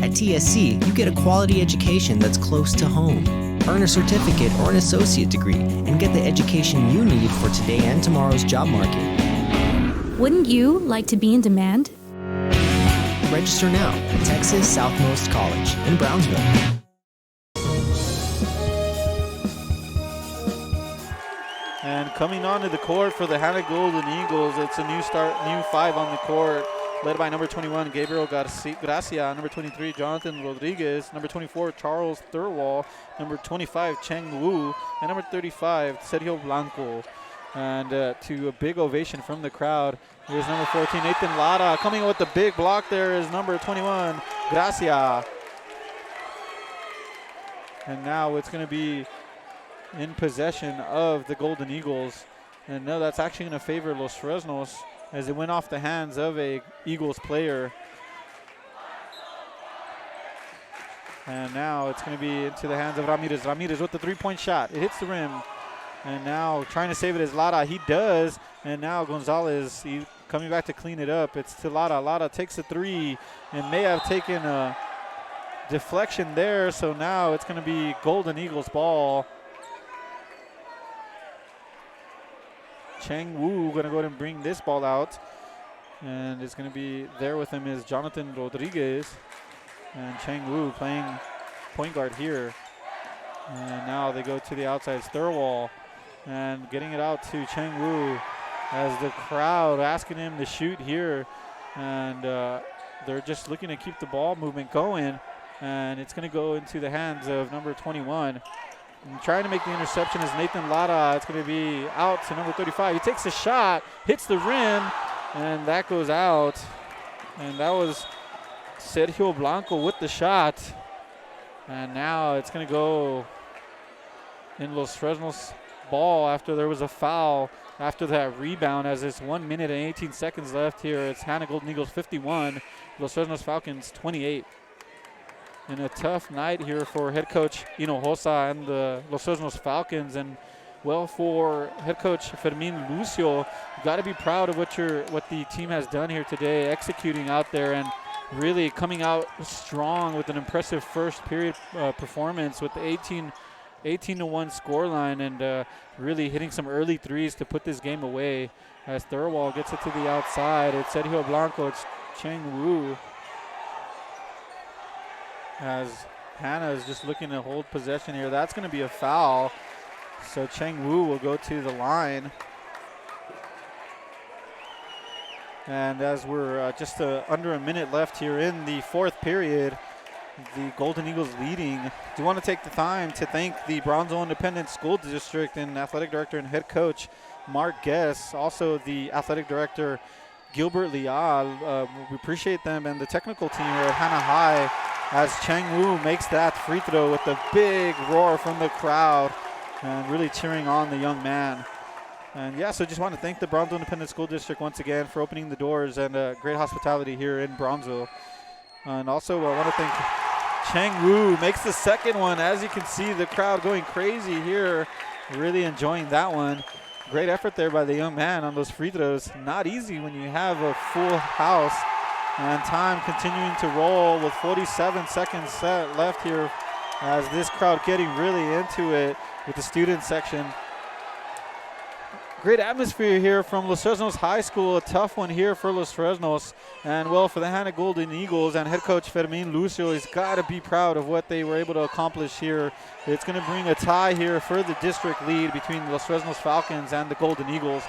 At TSC, you get a quality education that's close to home. Earn a certificate or an associate degree and get the education you need for today and tomorrow's job market. Wouldn't you like to be in demand? Register now at Texas Southmost College in Brownsville. And coming onto the court for the Hanna Golden Eagles, it's a new five on the court, led by number 21, Gabriel Gracia, number 23, Jonathan Rodriguez, number 24, Charles Thurwall, number 25, Cheng Wu, and number 35, Sergio Blanco. And to a big ovation from the crowd, here's number 14, Nathan Lara. Coming with the big block there is number 21, Gracia. And now it's going to be in possession of the Golden Eagles. And no, that's actually going to favor Los Fresnos, as it went off the hands of a Eagles player. And now it's going to be into the hands of Ramirez. Ramirez with the three-point shot. It hits the rim. And now trying to save it is Lara. He does. And now Gonzalez coming back to clean it up. It's to Lara. Lara takes a three and may have taken a deflection there. So now it's going to be Golden Eagles ball. Cheng Wu going to go ahead and bring this ball out. And it's going to be there with him is Jonathan Rodriguez. And Cheng Wu playing point guard here. And now they go to the outside. Thurwall and getting it out to Cheng Wu as the crowd asking him to shoot here. And they're just looking to keep the ball movement going. And it's going to go into the hands of number 21. And trying to make the interception is Nathan Lara. It's going to be out to number 35. He takes a shot, hits the rim, and that goes out. And that was Sergio Blanco with the shot. And now it's going to go in Los Fresnos ball after there was a foul after that rebound, as it's 1 minute and 18 seconds left here. It's Hanna Golden Eagles 51, Los Fresnos Falcons 28. in a tough night here for head coach Hinojosa and the Los Fresnos Falcons. And well, for head coach Fermin Lucio, you got to be proud of what the team has done here today, executing out there and really coming out strong with an impressive first period performance with the 18-1 scoreline, and really hitting some early threes to put this game away. As Thurwall gets it to the outside, it's Sergio Blanco, it's Cheng Wu. As Hanna is just looking to hold possession here. That's going to be a foul. So Cheng Wu will go to the line. And as we're just under a minute left here in the fourth period, the Golden Eagles leading. Do want to take the time to thank the Brownsville Independent School District and Athletic Director and Head Coach Mark Guess, also the Athletic Director Gilbert Leal. We appreciate them, and the technical team here at Hanna High, as Cheng Wu makes that free throw with a big roar from the crowd and really cheering on the young man. And yeah, so just want to thank the Brownsville Independent School District once again for opening the doors and great hospitality here in Brownsville. And also I want to thank Cheng Wu, makes the second one. As you can see, the crowd going crazy here, really enjoying that one. Great effort there by the young man on those free throws. Not easy when you have a full house. And time continuing to roll with 47 seconds left here, as this crowd getting really into it with the student section. Great atmosphere here from Los Fresnos High School. A tough one here for Los Fresnos. And well, for the Hanna Golden Eagles and head coach Fermin Lucio, he's got to be proud of what they were able to accomplish here. It's going to bring a tie here for the district lead between Los Fresnos Falcons and the Golden Eagles.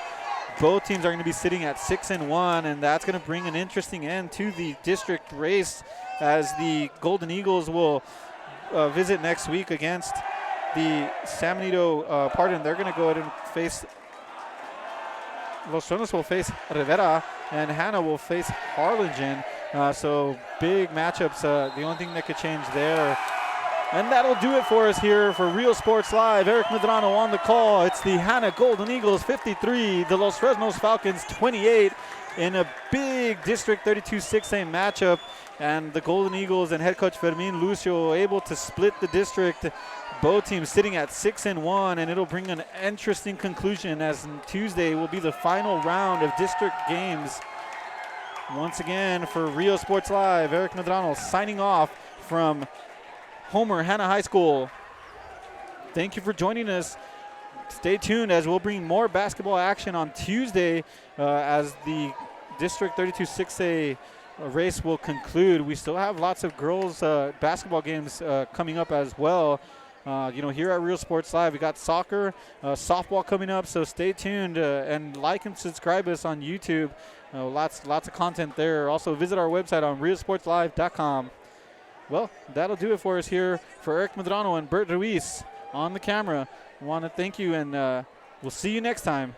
Both teams are going to be sitting at 6-1, and that's going to bring an interesting end to the district race, as the Golden Eagles will visit next week against the San Benito. They're going to go ahead and face Los Fresnos will face Rivera, and Hanna will face Harlingen. So big matchups. The only thing that could change there. And that'll do it for us here for Real Sports Live. Eric Medrano on the call. It's the Hanna Golden Eagles 53, the Los Fresnos Falcons 28 in a big District 32 6A matchup. And the Golden Eagles and head coach Fermin Lucio able to split the district. Both teams sitting at 6-1, and it'll bring an interesting conclusion, as Tuesday will be the final round of district games. Once again, for Real Sports Live, Eric Medrano signing off from Homer Hanna High School. Thank you for joining us. Stay tuned, as we'll bring more basketball action on Tuesday as the District 32 6A race will conclude. We still have lots of girls basketball games coming up as well. Here at Real Sports Live, we got soccer, softball coming up, so stay tuned and like and subscribe us on YouTube. Lots of content there. Also visit our website on realsportslive.com. Well, that'll do it for us here. For Eric Medrano and Bert Ruiz on the camera, I want to thank you, and we'll see you next time.